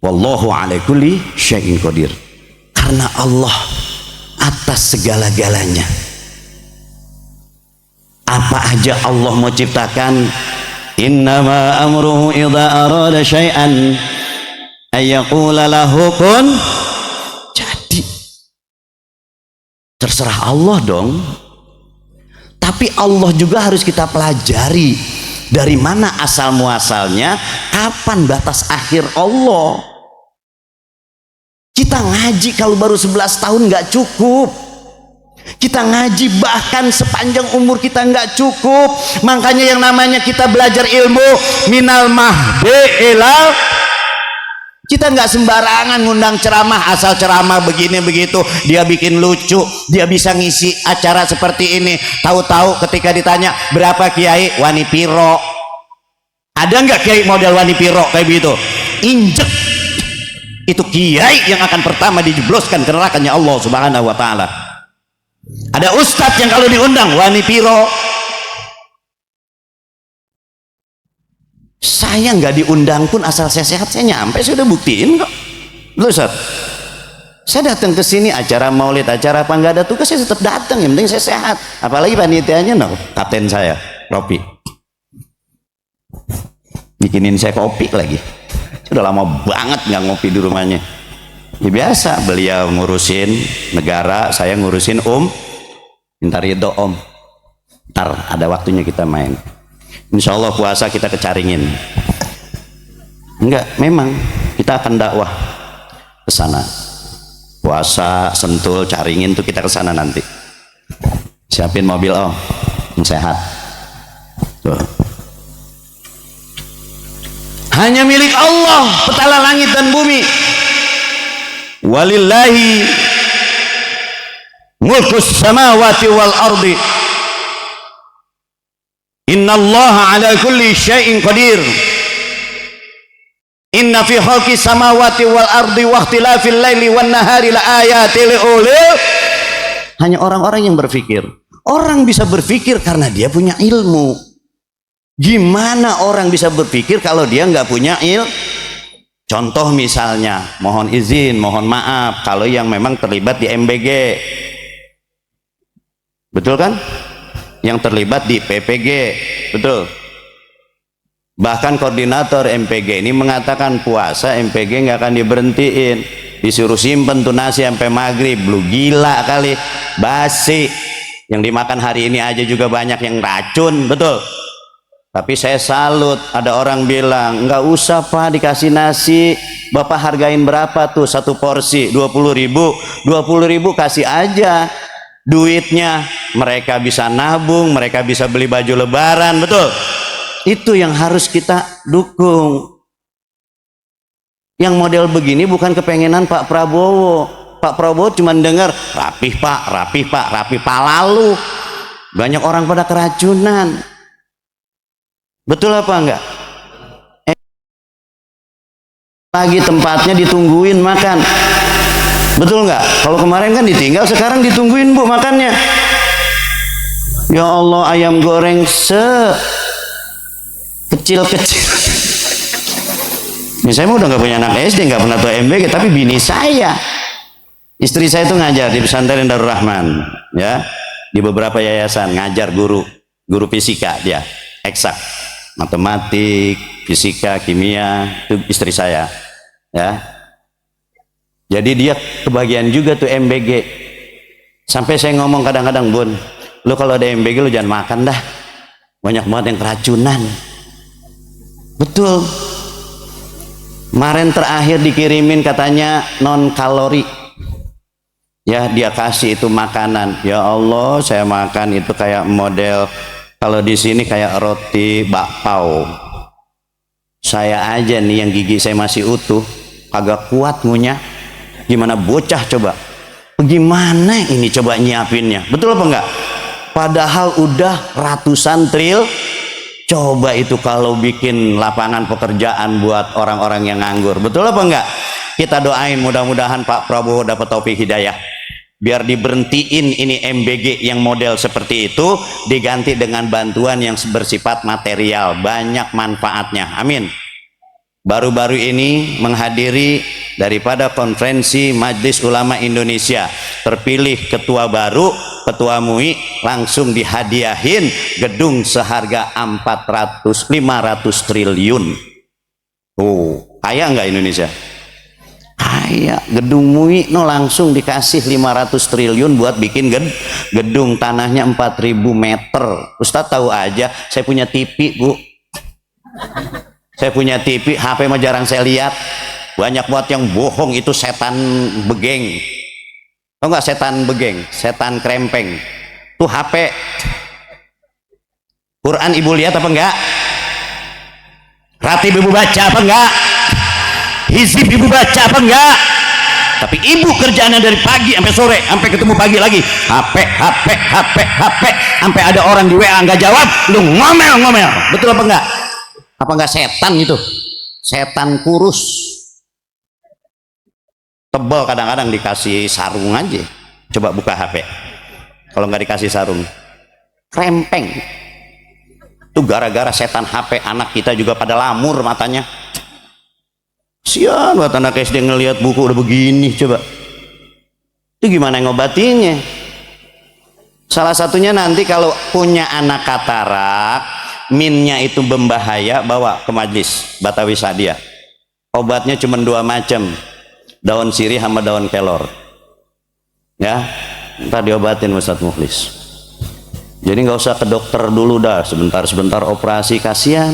Wallahu ala kulli syai'in qadir. Karena Allah atas segala-galanya. Apa aja Allah mau ciptakan, innama amruhu idza arada syai'an ayyaqula lahu kun. Jadi terserah Allah dong. Tapi Allah juga harus kita pelajari dari mana asal muasalnya, kapan batas akhir Allah. Kita ngaji kalau baru 11 tahun nggak cukup. Kita ngaji bahkan sepanjang umur kita nggak cukup. Makanya yang namanya kita belajar ilmu minal mahdi ilal. Kita nggak sembarangan ngundang ceramah asal ceramah begini begitu. Dia bikin lucu, dia bisa ngisi acara seperti ini. Tahu-tahu ketika ditanya berapa kiai, wani piro. Ada nggak kiai model wani piro kayak begitu? Injek. Itu kiai yang akan pertama dijebloskan ke nerakanya Allah Subhanahu wa taala. Ada ustadz yang kalau diundang wani piro. Saya nggak diundang pun asal saya sehat saya nyampe, saya udah buktiin kok. Loh Ustaz, saya datang ke sini acara maulid, acara apa nggak ada tugas saya tetap datang, yang penting saya sehat. Apalagi panitianya kapten saya Ropi bikinin saya kopi lagi. Sudah lama banget nggak ngopi di rumahnya. Ya biasa, beliau ngurusin negara, saya ngurusin minta ridho ntar ada waktunya kita main. Insya Allah puasa kita kecaringin. Enggak, memang kita akan dakwah ke sana. Puasa, Sentul, Caringin tuh kita ke sana nanti. Siapin mobil yang sehat. Tuh. Hanya milik Allah petala langit dan bumi. Walillahi mulkus samawati wal ardi. Innallaha ala kulli syai'in qadir. Inna fi khalqis samawati wal ardi wa ikhtilafil laili wan nahari la ayatil liulil. Hanya orang-orang yang berpikir. Orang bisa berpikir karena dia punya ilmu. Gimana orang bisa berpikir kalau dia nggak punya ilmu? Contoh misalnya, mohon izin, mohon maaf kalau yang memang terlibat di MBG. Betul kan? Yang terlibat di PPG, betul. Bahkan koordinator MPG ini mengatakan puasa MPG nggak akan diberhentiin, disuruh simpen tuh nasi sampai maghrib. Lu gila kali, basi. Yang dimakan hari ini aja juga banyak yang racun, betul. Tapi saya salut, ada orang bilang nggak usah Pak dikasih nasi, Bapak hargain berapa tuh satu porsi? 20.000, 20.000 kasih aja. Duitnya mereka bisa nabung, mereka bisa beli baju lebaran, betul. Itu yang harus kita dukung. Yang model begini bukan kepengenan Pak Prabowo. Pak Prabowo cuma dengar rapih Pak, rapih Pak, rapih palalu. Banyak orang pada keracunan. Betul apa enggak? Lagi tempatnya ditungguin makan. Betul nggak? Kalau kemarin kan ditinggal, sekarang ditungguin Bu makannya. Ya Allah, ayam goreng kecil-kecil. Saya mah udah nggak punya anak SD, nggak pernah tahu MBG, tapi bini saya, istri saya itu ngajar di pesantren Darul Rahman, ya, di beberapa yayasan ngajar guru fisika, dia eksak, matematik, fisika, kimia, itu istri saya, ya. Jadi dia kebagian juga tuh MBG. Sampai saya ngomong kadang-kadang, Bun, lu kalau ada MBG lu jangan makan dah, banyak banget yang keracunan. Betul. Kemarin terakhir dikirimin katanya non kalori, ya, dia kasih itu makanan. Ya Allah, saya makan itu kayak model kalau di sini kayak roti bakpao. Saya aja nih yang gigi saya masih utuh, agak kuat ngunyah. Gimana bocah coba? Bagaimana ini coba nyiapinnya? Betul apa enggak? Padahal udah ratusan triliun. Coba itu kalau bikin lapangan pekerjaan buat orang-orang yang nganggur. Betul apa enggak? Kita doain mudah-mudahan Pak Prabowo dapat taufik hidayah. Biar diberhentiin ini MBG yang model seperti itu, diganti dengan bantuan yang bersifat material. Banyak manfaatnya. Amin. Baru-baru ini menghadiri daripada konferensi Majelis Ulama Indonesia, terpilih ketua baru, ketua MUI, langsung dihadiahin gedung seharga 500 triliun. Kaya nggak Indonesia? Kaya. Gedung MUI no langsung dikasih 500 triliun buat bikin gedung, tanahnya 4.000 meter. Ustadz tahu aja, saya punya TV, Bu. Saya punya TV, HP mah jarang saya lihat. Banyak buat yang bohong, itu setan begeng. Tahu nggak setan begeng? Setan krempeng. Tuh HP. Quran ibu lihat apa enggak? Ratib ibu baca apa enggak? Hizib ibu baca apa enggak? Tapi ibu kerjaannya dari pagi sampai sore, sampai ketemu pagi lagi. HP. Sampai ada orang di WA nggak jawab, lu ngomel. Betul apa enggak? Apa enggak setan itu? Setan kurus. Tebal, kadang-kadang dikasih sarung aja. Coba buka HP. Kalau nggak dikasih sarung, krempeng. Itu gara-gara setan HP, anak kita juga pada lamur matanya. Sian buat anak SD ngelihat buku udah begini, coba. Itu gimana ngobatinnya? Salah satunya nanti kalau punya anak katarak, minnya itu berbahaya, bawa ke Majelis Batawi Sadia. Obatnya cuma 2 macam, daun sirih sama daun kelor, ya, ntar diobatin Ustadz Mukhlis. Jadi nggak usah ke dokter dulu dah, sebentar operasi, kasihan,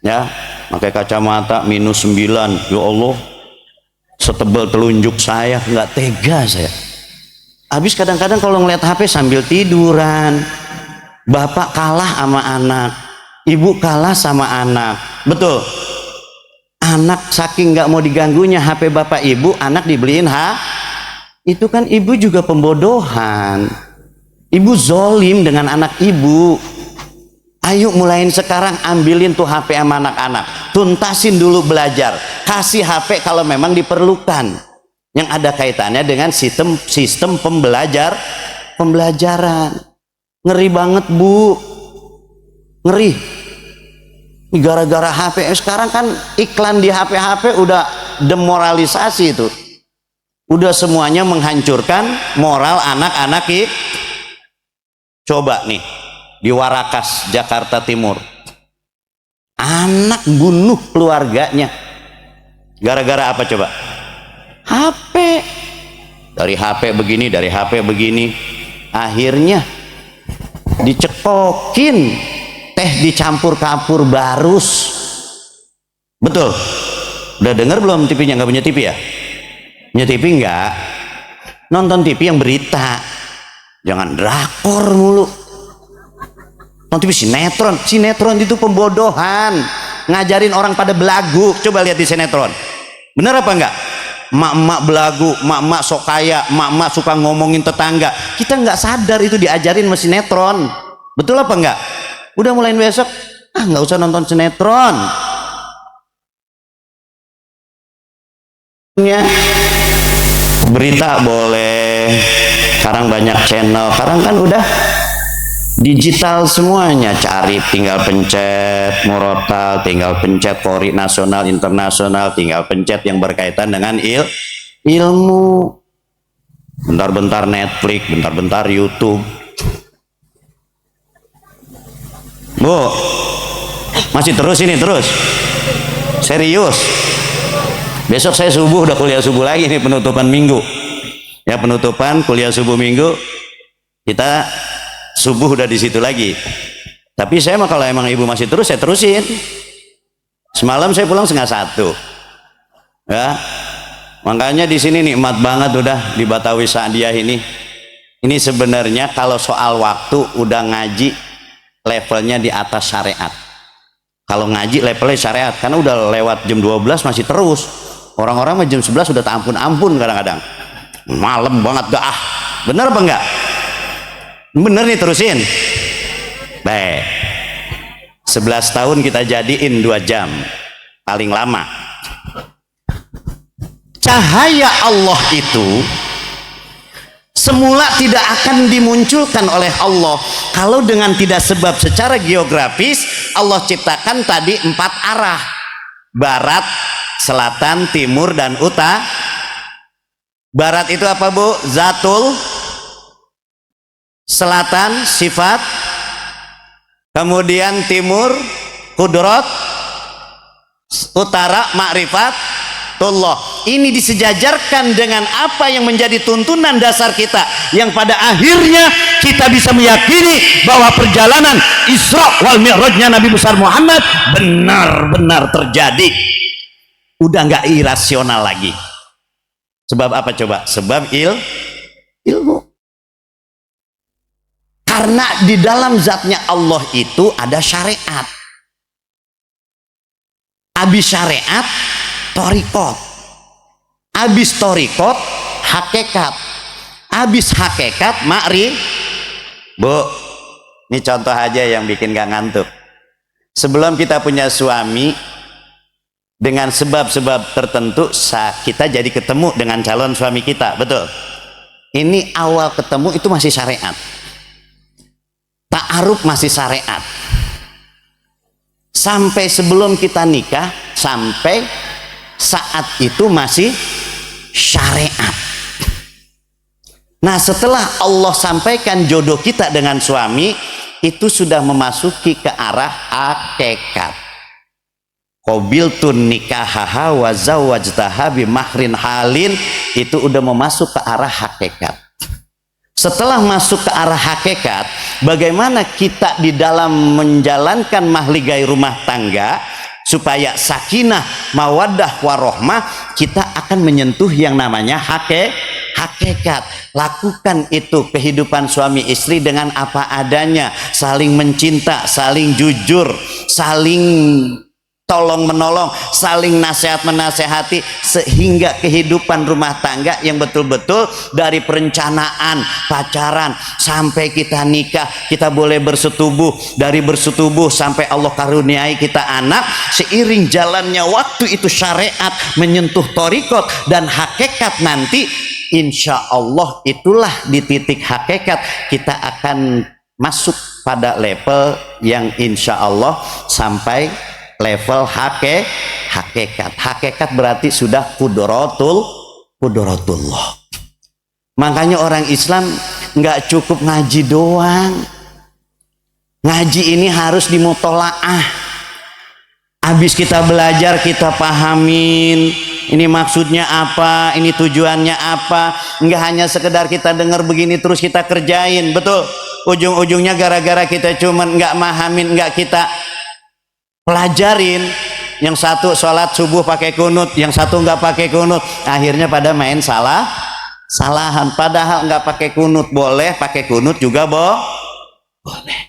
ya. Pakai kacamata -9, ya Allah, setebal telunjuk saya, nggak tega saya. Habis kadang-kadang kalau ngeliat HP sambil tiduran. Bapak kalah sama anak, ibu kalah sama anak. Betul. Anak saking nggak mau diganggunya HP bapak ibu, anak dibeliin itu kan ibu juga pembodohan. Ibu zolim dengan anak ibu. Ayo mulain sekarang, ambilin tuh HP sama anak-anak, tuntasin dulu belajar, kasih HP kalau memang diperlukan, yang ada kaitannya dengan sistem pembelajaran. Ngeri banget, Bu, ngeri. Gara-gara HP sekarang kan iklan di HP udah demoralisasi itu, udah semuanya menghancurkan moral anak-anak. Coba nih di Warakas, Jakarta Timur, anak bunuh keluarganya gara-gara apa coba? HP. Dari HP begini, akhirnya dicekokin teh dicampur kapur barus. Betul. Udah dengar belum TV-nya? Nggak punya TV ya? Punya TV nggak? Nonton TV yang berita, jangan drakor mulu. Nonton TV sinetron itu pembodohan, ngajarin orang pada belagu. Coba lihat di sinetron, bener apa enggak? Mak-mak belagu, mak-mak sok kaya, mak-mak suka ngomongin tetangga. Kita nggak sadar itu diajarin sama sinetron. Betul apa enggak? Udah mulai besok, nggak usah nonton sinetron. berita boleh, sekarang banyak channel, sekarang kan udah digital semuanya, cari tinggal pencet Murotal, tinggal pencet Polri nasional internasional, tinggal pencet yang berkaitan dengan ilmu, bentar-bentar Netflix, bentar-bentar YouTube. Bu, masih terus ini, terus serius. Besok saya subuh udah kuliah subuh lagi nih, penutupan minggu ya, penutupan kuliah subuh minggu, kita subuh udah di situ lagi. Tapi saya mah kalau emang ibu masih terus, saya terusin. Semalam saya pulang 12:30 ya, makanya di sini nikmat banget udah di Batawi Sa'diyah ini. Ini sebenarnya kalau soal waktu udah ngaji levelnya di atas syariat. Kalau ngaji levelnya syariat, karena udah lewat jam 12 masih terus. Orang-orang jam 11 sudah tak ampun-ampun kadang-kadang. Malam banget dah. Bener apa enggak? Bener nih, terusin. Baik. 11 tahun kita jadiin 2 jam. Paling lama. Cahaya Allah itu semula tidak akan dimunculkan oleh Allah kalau dengan tidak sebab. Secara geografis Allah ciptakan tadi 4 arah: barat, selatan, timur, dan utara. Barat itu apa, Bu? Zatul. Selatan sifat. Kemudian timur kudrat. Utara ma'rifatullah. Ini disejajarkan dengan apa yang menjadi tuntunan dasar kita, yang pada akhirnya kita bisa meyakini bahwa perjalanan Isra wal Mi'rajnya Nabi besar Muhammad benar-benar terjadi. Udah nggak irasional lagi. Sebab apa coba? Sebab ilmu. Karena di dalam zatnya Allah itu ada syariat. Abis syariat, thariqat. Abis thariqat, hakikat. Abis hakikat, Bu, ini contoh aja yang bikin gak ngantuk. Sebelum kita punya suami, dengan sebab-sebab tertentu kita jadi ketemu dengan calon suami kita, betul? Ini awal ketemu itu masih syariat. Ta'aruf masih syariat. Sampai sebelum kita nikah, sampai saat itu masih syariat. Nah, setelah Allah sampaikan jodoh kita dengan suami, itu sudah memasuki ke arah hakikat. Qabiltun nikahaha wa zawwajtaha bi mahrin halin, itu udah memasuk ke arah hakikat. Setelah masuk ke arah hakikat, bagaimana kita di dalam menjalankan mahligai rumah tangga supaya sakinah, mawaddah, warohmah, kita akan menyentuh yang namanya hakikat. Lakukan itu kehidupan suami istri dengan apa adanya, saling mencinta, saling jujur, saling tolong menolong, saling nasihat menasehati, sehingga kehidupan rumah tangga yang betul-betul dari perencanaan pacaran sampai kita nikah, kita boleh bersetubuh, dari bersetubuh sampai Allah karuniai kita anak, seiring jalannya waktu itu syariat menyentuh thariqat dan hakikat. Nanti insya Allah itulah di titik hakikat kita akan masuk pada level yang insya Allah sampai level hakikat. Hakikat berarti sudah kudratullah. Makanya orang Islam nggak cukup ngaji doang. Ngaji ini harus dimutolaah. Habis kita belajar, kita pahamin ini maksudnya apa, ini tujuannya apa. Nggak hanya sekedar kita dengar begini terus kita kerjain, betul? Ujung-ujungnya gara-gara kita cuman nggak mahamin, nggak kita pelajarin, yang satu sholat subuh pakai kunut, yang satu nggak pakai kunut, akhirnya pada main salahan. Padahal nggak pakai kunut boleh, pakai kunut juga boleh.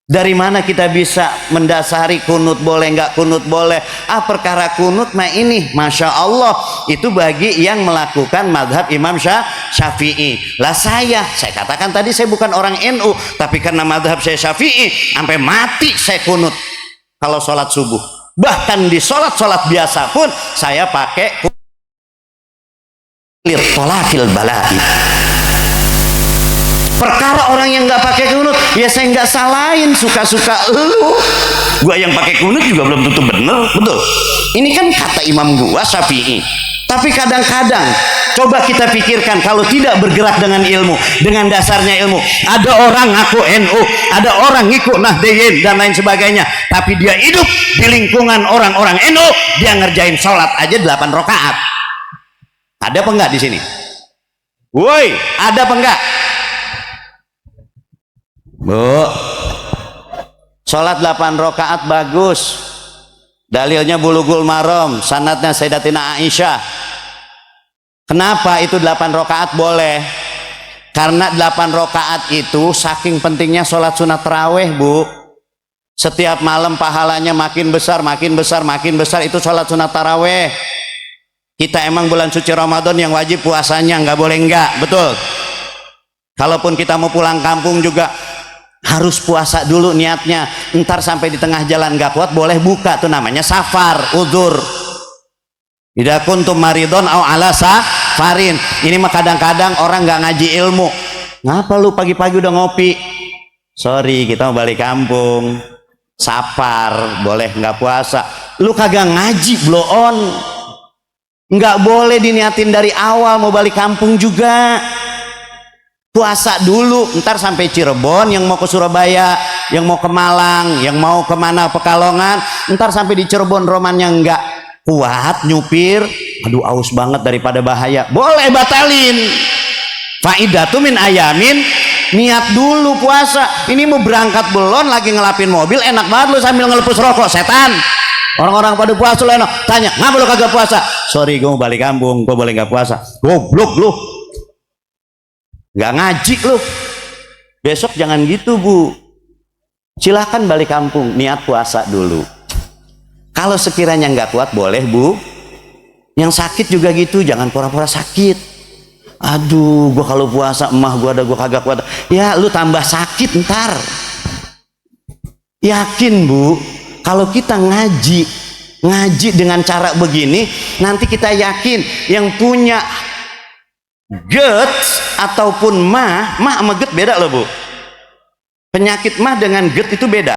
Dari mana kita bisa mendasari kunut boleh nggak kunut boleh? Perkara kunut mah ini masya Allah itu bagi yang melakukan madhab Imam Syafi'i. Lah saya katakan tadi saya bukan orang NU, tapi karena madhab saya Syafi'i sampai mati saya kunut kalau sholat subuh. Bahkan di sholat biasa pun saya pakai lirtolakil balai. Perkara orang yang nggak pakai kunut, ya saya nggak salahin, suka-suka lu. Gua yang pakai kunut juga belum tentu bener, betul. Ini kan kata imam gua Syafi'i. Tapi kadang-kadang coba kita pikirkan, kalau tidak bergerak dengan ilmu, dengan dasarnya ilmu, ada orang ngaku NU, ada orang ngikut Nahdliyin dan lain sebagainya, tapi dia hidup di lingkungan orang-orang NU, dia ngerjain sholat aja 8 rakaat. Ada apa enggak di sini? Woi, ada apa enggak? Bu, sholat 8 rakaat bagus, dalilnya Bulughul Maram, sanadnya Sayyidatina Aisyah. Kenapa itu 8 rakaat boleh? Karena 8 rakaat itu saking pentingnya sholat sunat tarawih, Bu. Setiap malam pahalanya makin besar, makin besar, makin besar, itu sholat sunat tarawih. Kita emang bulan suci Ramadan yang wajib puasanya, nggak boleh enggak, betul. Kalaupun kita mau pulang kampung juga harus puasa dulu niatnya, ntar sampai di tengah jalan gak kuat boleh buka, tuh namanya safar, udzur. Idza kuntum maridon au ala safarin. Ini mah kadang-kadang orang nggak ngaji ilmu. Ngapa lu pagi-pagi udah ngopi? Sorry, kita mau balik kampung. Safar, boleh nggak puasa. Lu kagak ngaji, blow on. Nggak boleh diniatin dari awal mau balik kampung juga. Puasa dulu, ntar sampai Cirebon, yang mau ke Surabaya, yang mau ke Malang, yang mau kemana Pekalongan, ntar sampai di Cirebon Roman yang nggak kuat nyupir, aduh aus banget daripada bahaya, boleh batalin. Faidatu min ayamin, niat dulu puasa. Ini mau berangkat belum, lagi ngelapin mobil, enak banget lu sambil ngelepus rokok, setan. Orang-orang pada puasa lu enak, tanya ngapa lu kagak puasa? Sorry, gue mau balik kampung, gue boleh nggak puasa. Goblok lu, nggak ngaji lu. Besok jangan gitu, Bu. Silahkan balik kampung, niat puasa dulu. Kalau sekiranya nggak kuat boleh, Bu. Yang sakit juga gitu, jangan pura-pura sakit. Aduh, gua kalau puasa emah gua ada, gua kagak kuat. Ya lu tambah sakit ntar. Yakin, Bu, kalau kita ngaji dengan cara begini, nanti kita yakin yang punya GERD ataupun mah sama GERD beda loh, Bu. Penyakit mah dengan GERD itu beda.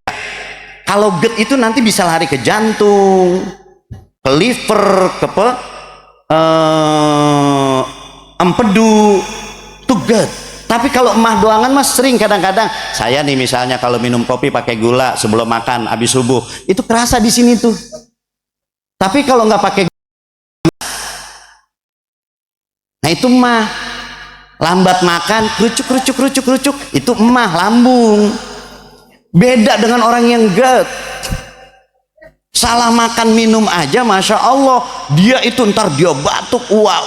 Kalau GERD itu nanti bisa lari ke jantung, ke liver, ke empedu, itu GERD. Tapi kalau emah doangan mas sering kadang-kadang. Saya nih misalnya kalau minum kopi pakai gula sebelum makan habis subuh, itu kerasa di sini tuh. Tapi kalau nggak pakai, nah itu mah. Lambat makan, kerucuk, itu emah lambung. Beda dengan orang yang GERD. Salah makan minum aja, masya Allah, dia itu ntar dia batuk,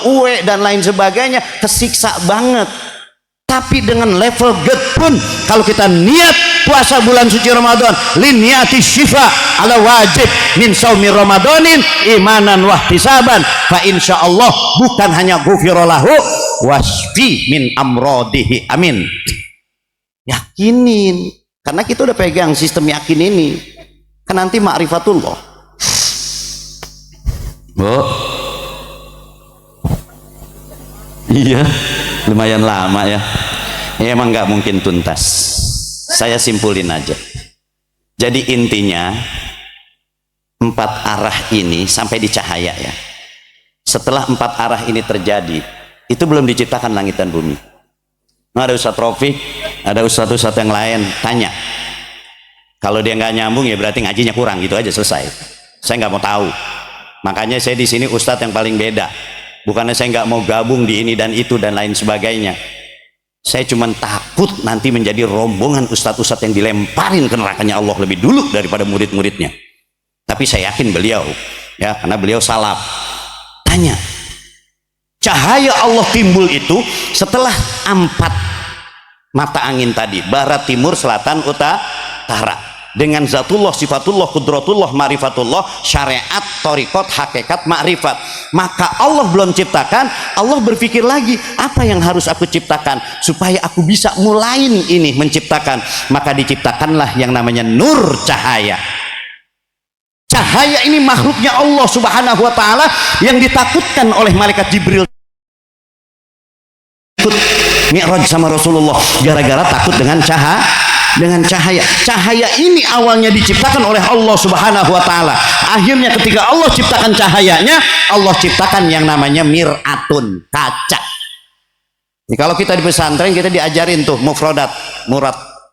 uwe dan lain sebagainya, kesiksa banget. Tapi dengan level GERD pun, kalau kita niat puasa bulan suci Ramadan, liniati syifa ala wajib min saumi Ramadanin imanan wahtisaban, fa insya Allah bukan hanya ghufirallahu wasfi min amrodihi, amin. Yakinin, karena kita udah pegang sistem yakin ini, kan nanti ma'rifatullah. Bu, iya lumayan lama ya. Emang nggak mungkin tuntas. Saya simpulin aja. Jadi intinya 4 arah ini sampai di cahaya ya. Setelah 4 arah ini terjadi, itu belum diciptakan langit dan bumi. Nah, ada Ustadz Rafiq, ada ustadz-ustadz yang lain, tanya. Kalau dia nggak nyambung ya berarti ngajinya kurang, gitu aja selesai. Saya nggak mau tahu. Makanya saya di sini ustadz yang paling beda. Bukannya saya nggak mau gabung di ini dan itu dan lain sebagainya. Saya cuma takut nanti menjadi rombongan ustadz-ustadz yang dilemparin ke nerakanya Allah lebih dulu daripada murid-muridnya. Tapi saya yakin beliau, ya, karena beliau salaf. Tanya, cahaya Allah timbul itu setelah 4 mata angin tadi, barat, timur, selatan, utara. Dengan zatullah, sifatullah, kudratullah, ma'rifatullah, syariat, thariqat, hakikat, ma'rifat. Maka Allah belum ciptakan, Allah berpikir lagi, apa yang harus aku ciptakan supaya aku bisa mulain ini menciptakan. Maka diciptakanlah yang namanya nur, cahaya. Cahaya ini makhluknya Allah subhanahu wa ta'ala yang ditakutkan oleh malaikat Jibril. Mi'raj sama Rasulullah gara-gara takut dengan cahaya. Cahaya ini awalnya diciptakan oleh Allah Subhanahu wa taala. Akhirnya ketika Allah ciptakan cahayanya, Allah ciptakan yang namanya mir'atun, kaca. Jadi kalau kita di pesantren kita diajarin tuh mufradat,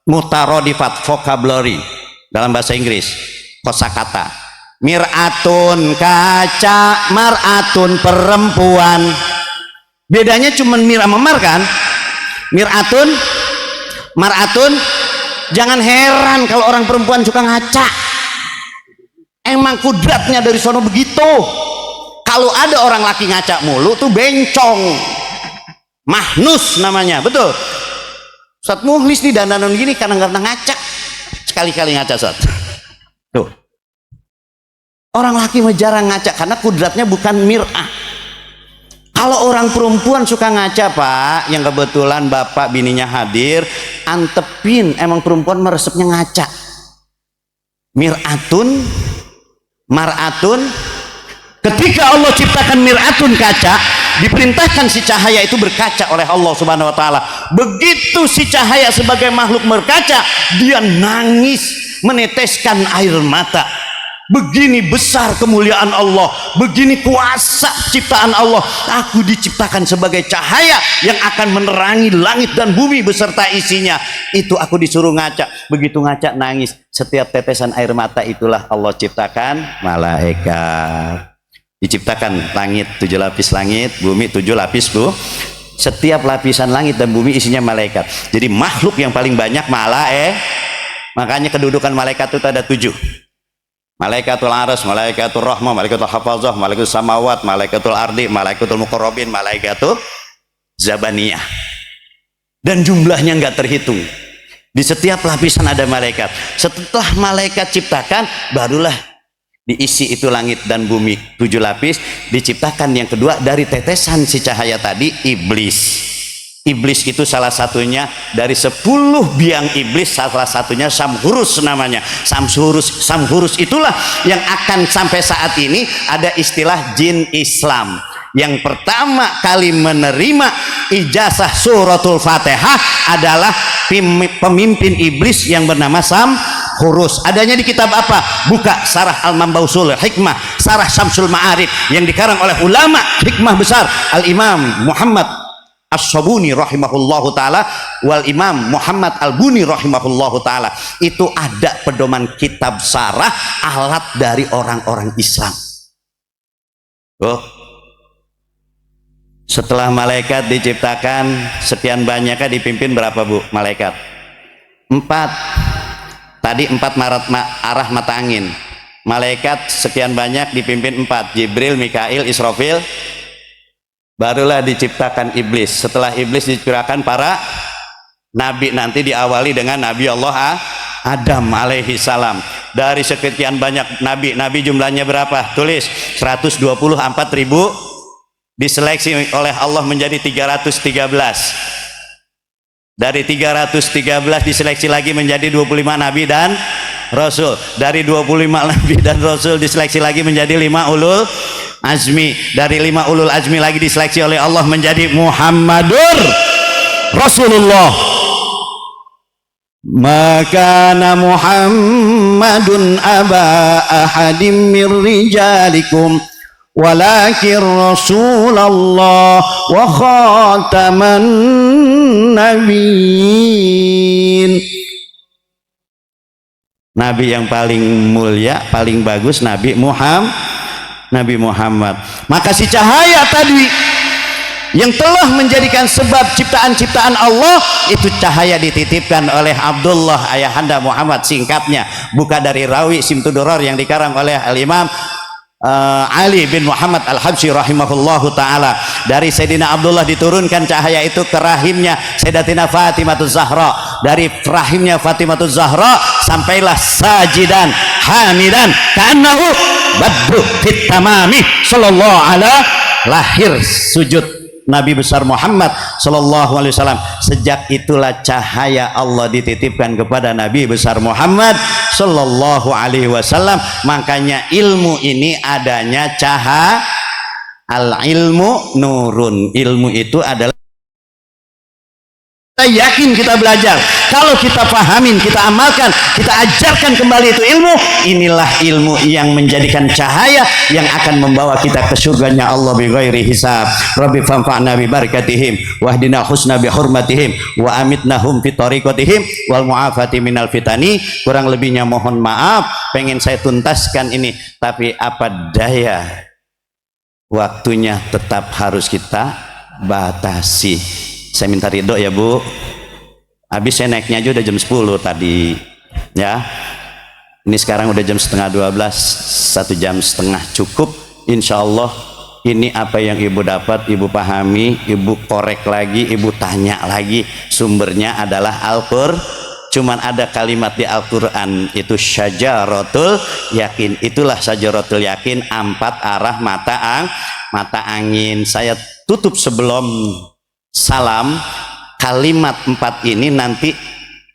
mutarodifat, vocabulary dalam bahasa Inggris, kosakata. Mir'atun kaca, mar'atun perempuan. Bedanya cuma mir sama mar kan? Mir'atun, mar'atun. Jangan heran kalau orang perempuan suka ngaca. Emang kudratnya dari sono begitu. Kalau ada orang laki ngaca mulu tuh bencong. Mahnus namanya, betul. Ustaz Muhlis nih dandanan gini kadang-kadang ngaca. Sekali-kali ngaca, Ustaz. Tuh. Orang laki mah jarang ngaca karena kudratnya bukan mir'ah. Kalau orang perempuan suka ngaca, Pak, yang kebetulan bapak bininya hadir, antepin, emang perempuan meresepnya ngaca. Mir'atun, mar'atun. Ketika Allah ciptakan mir'atun, kaca, diperintahkan si cahaya itu berkaca oleh Allah Subhanahu wa taala. Begitu si cahaya sebagai makhluk berkaca, dia nangis, meneteskan air mata. Begini besar kemuliaan Allah, begini kuasa ciptaan Allah. Aku diciptakan sebagai cahaya yang akan menerangi langit dan bumi beserta isinya. Itu aku disuruh ngaca. Begitu ngaca nangis. Setiap tetesan air mata itulah Allah ciptakan malaikat. Diciptakan langit 7 lapis langit, bumi 7 lapis bu. Setiap lapisan langit dan bumi isinya malaikat. Jadi makhluk yang paling banyak makanya kedudukan malaikat itu ada 7. Malaikatul aras, malaikatul rahmah, malaikatul hafazah, malaikatul samawat, malaikatul ardi, malaikatul muqarrabin, malaikatul zabaniyah. Dan jumlahnya nggak terhitung. Di setiap lapisan ada malaikat. Setelah malaikat ciptakan, barulah diisi itu langit dan bumi 7 lapis. Diciptakan yang kedua dari tetesan si cahaya tadi, iblis. Iblis itu salah satunya dari 10 biang iblis, salah satunya Samhurus namanya. Samhurus itulah yang akan sampai saat ini ada istilah jin Islam. Yang pertama kali menerima ijazah suratul Fatihah adalah pemimpin iblis yang bernama Samhurus. Adanya di kitab apa? Buka Sarah Al-Mambausul Hikmah, Sarah Syamsul Ma'arif yang dikarang oleh ulama hikmah besar Al-Imam Muhammad As-Sabuni rahimahullahu ta'ala wal Imam Muhammad Al-Buni rahimahullahu ta'ala. Itu ada pedoman kitab sarah alat dari orang-orang Islam. Setelah malaikat diciptakan sekian banyaknya, dipimpin berapa bu malaikat? 4. Tadi 4 arah mata angin. Malaikat sekian banyak dipimpin 4, Jibril, Mikail, Israfil. Barulah diciptakan iblis. Setelah iblis diciptakan para nabi, nanti diawali dengan Nabi Allah Adam alaihi salam. Dari sekian banyak nabi jumlahnya berapa? Tulis 124.000, diseleksi oleh Allah menjadi 313. Dari 313 diseleksi lagi menjadi 25 nabi dan rasul. Dari 25 nabi dan rasul diseleksi lagi menjadi 5 ulul azmi. Dari 5 ulul azmi lagi diseleksi oleh Allah menjadi Muhammadur Rasulullah. Maka Muhammadun aba ahadim mir rijalikum walakin Rasulullah wa khataman nabiyyin. Nabi yang paling mulia, paling bagus Nabi Muhammad. Maka si cahaya tadi yang telah menjadikan sebab ciptaan-ciptaan Allah, itu cahaya dititipkan oleh Abdullah ayahanda Muhammad, singkatnya. Buka dari Rawi Simtuduror yang dikarang oleh Al-Imam Ali bin Muhammad Al-Habsyi rahimahullahu ta'ala. Dari Sayyidina Abdullah diturunkan cahaya itu ke rahimnya Sayyidatina Fatimatul Zahra. Dari rahimnya Fatimatul Zahra sampailah sajidan hamidan ka'annahu badru fit tamami sallallahu alaihi, lahir sujud Nabi besar Muhammad sallallahu alaihi wasallam. Sejak itulah cahaya Allah dititipkan kepada Nabi besar Muhammad sallallahu alaihi wasallam. Makanya ilmu ini adanya cahaya, al ilmu nurun. Ilmu itu adalah Kita yakin, kita belajar. Kalau kita pahamin, kita amalkan, kita ajarkan kembali itu ilmu. Inilah ilmu yang menjadikan cahaya yang akan membawa kita ke surganya Allah bi ghairi hisab. Rabbi fanfa'na bi barakatihim wahdina husna bi hurmatihim wa amitnahum fi tariqatihim wal mu'afati minal fitani. Kurang lebihnya mohon maaf, pengen saya tuntaskan ini, tapi apa daya, waktunya tetap harus kita batasi. Saya minta ridho ya Bu. Habis saya naiknya aja udah jam 10 tadi ya. Ini sekarang udah jam setengah 12, 1 jam setengah cukup. Insya Allah ini apa yang Ibu dapat, Ibu pahami, Ibu korek lagi, Ibu tanya lagi. Sumbernya adalah Al-Qur'an. Cuman ada kalimat di Al-Quran itu syajaratul yakin. Itulah syajaratul yakin, 4 arah mata angin. Saya tutup sebelum salam. Kalimat 4 ini nanti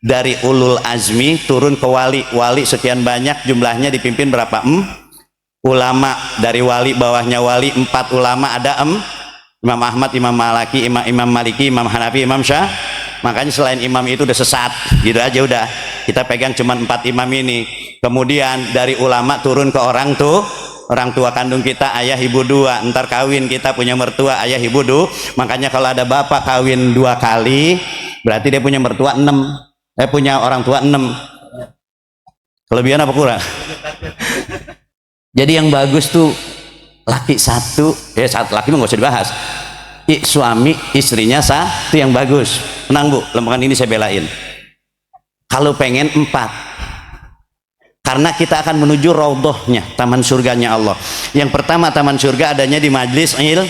dari ulul azmi turun ke wali sekian banyak, jumlahnya dipimpin berapa? Ulama. Dari wali, bawahnya wali 4 ulama, ada Imam Ahmad, Imam Maliki, Imam Maliki, Imam Hanafi, Imam Syah. Makanya selain imam itu udah sesat, gitu aja udah. Kita pegang cuma 4 imam ini. Kemudian dari ulama turun ke orang tua kandung kita, ayah ibu 2. Ntar kawin kita punya mertua ayah ibu 2. Makanya kalau ada bapak kawin 2 kali, berarti dia punya mertua 6. Punya orang tua 6. Kelebihan apa kurang? Jadi yang bagus tuh laki 1, laki mah nggak usah dibahas. Suami istrinya itu yang bagus. Tenang Bu, lembaran ini saya belain. Kalau pengen 4, karena kita akan menuju raudhahnya, taman surganya Allah. Yang pertama, taman surga adanya di majlis ilmu.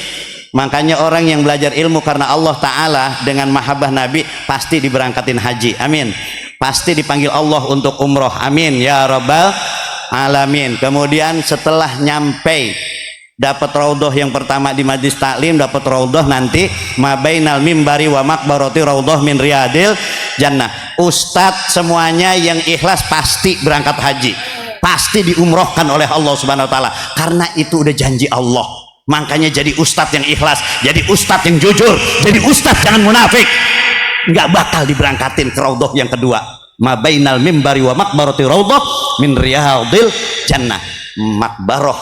Makanya orang yang belajar ilmu karena Allah Ta'ala dengan mahabbah Nabi pasti diberangkatin haji, amin. Pasti dipanggil Allah untuk umroh, amin ya rabbal alamin. Kemudian setelah nyampe dapat raudhah yang pertama di majlis taklim, dapat raudhah nanti mabainal mimbari wa makbaroti raudhah min riyadil jannah. Ustadz semuanya yang ikhlas pasti berangkat haji, pasti diumrohkan oleh Allah Subhanahu wa taala, karena itu udah janji Allah. Makanya jadi ustadz yang ikhlas, jadi ustadz yang jujur, jadi ustadz jangan munafik. Nggak bakal diberangkatin ke raudhah yang kedua, mabainal mimbari wa makbaroti raudhah min riyadil jannah. Makbaroh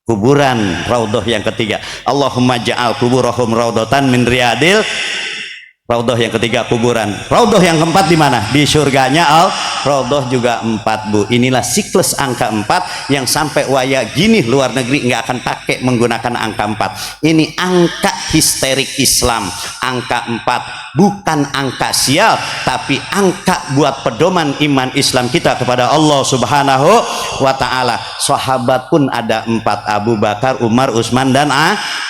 kuburan, raudhah yang ketiga. Allahumma ja'al kuburahum raudhatan min riyadil. Raudhah yang ketiga kuburan. Raudhah yang keempat di mana? Di surganya raudhah juga 4 Bu. Inilah siklus angka 4 yang sampai waya gini luar negeri nggak akan pakai menggunakan angka 4. Ini angka histerik Islam. Angka 4 bukan angka sial, tapi angka buat pedoman iman Islam kita kepada Allah Subhanahu wa taala. Sahabat pun ada 4, Abu Bakar, Umar, Utsman dan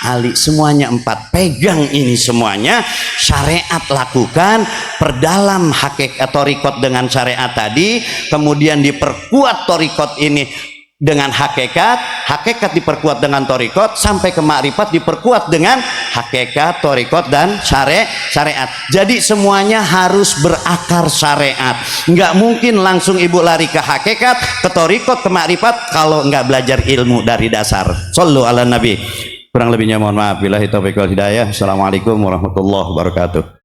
Ali, semuanya 4. Pegang ini semuanya, syariat lakukan, perdalam hakikat thariqat dengan syariat tadi, kemudian diperkuat thariqat ini dengan hakikat diperkuat dengan thariqat, sampai ke makrifat diperkuat dengan hakikat, thariqat dan syariat. Jadi semuanya harus berakar syariat. Nggak mungkin langsung Ibu lari ke hakikat, ke thariqat, ke makrifat kalau nggak belajar ilmu dari dasar. Shallu ala nabi. Kurang lebihnya mohon maaf. Billahi taufiq wal hidayah. Assalamualaikum warahmatullahi wabarakatuh.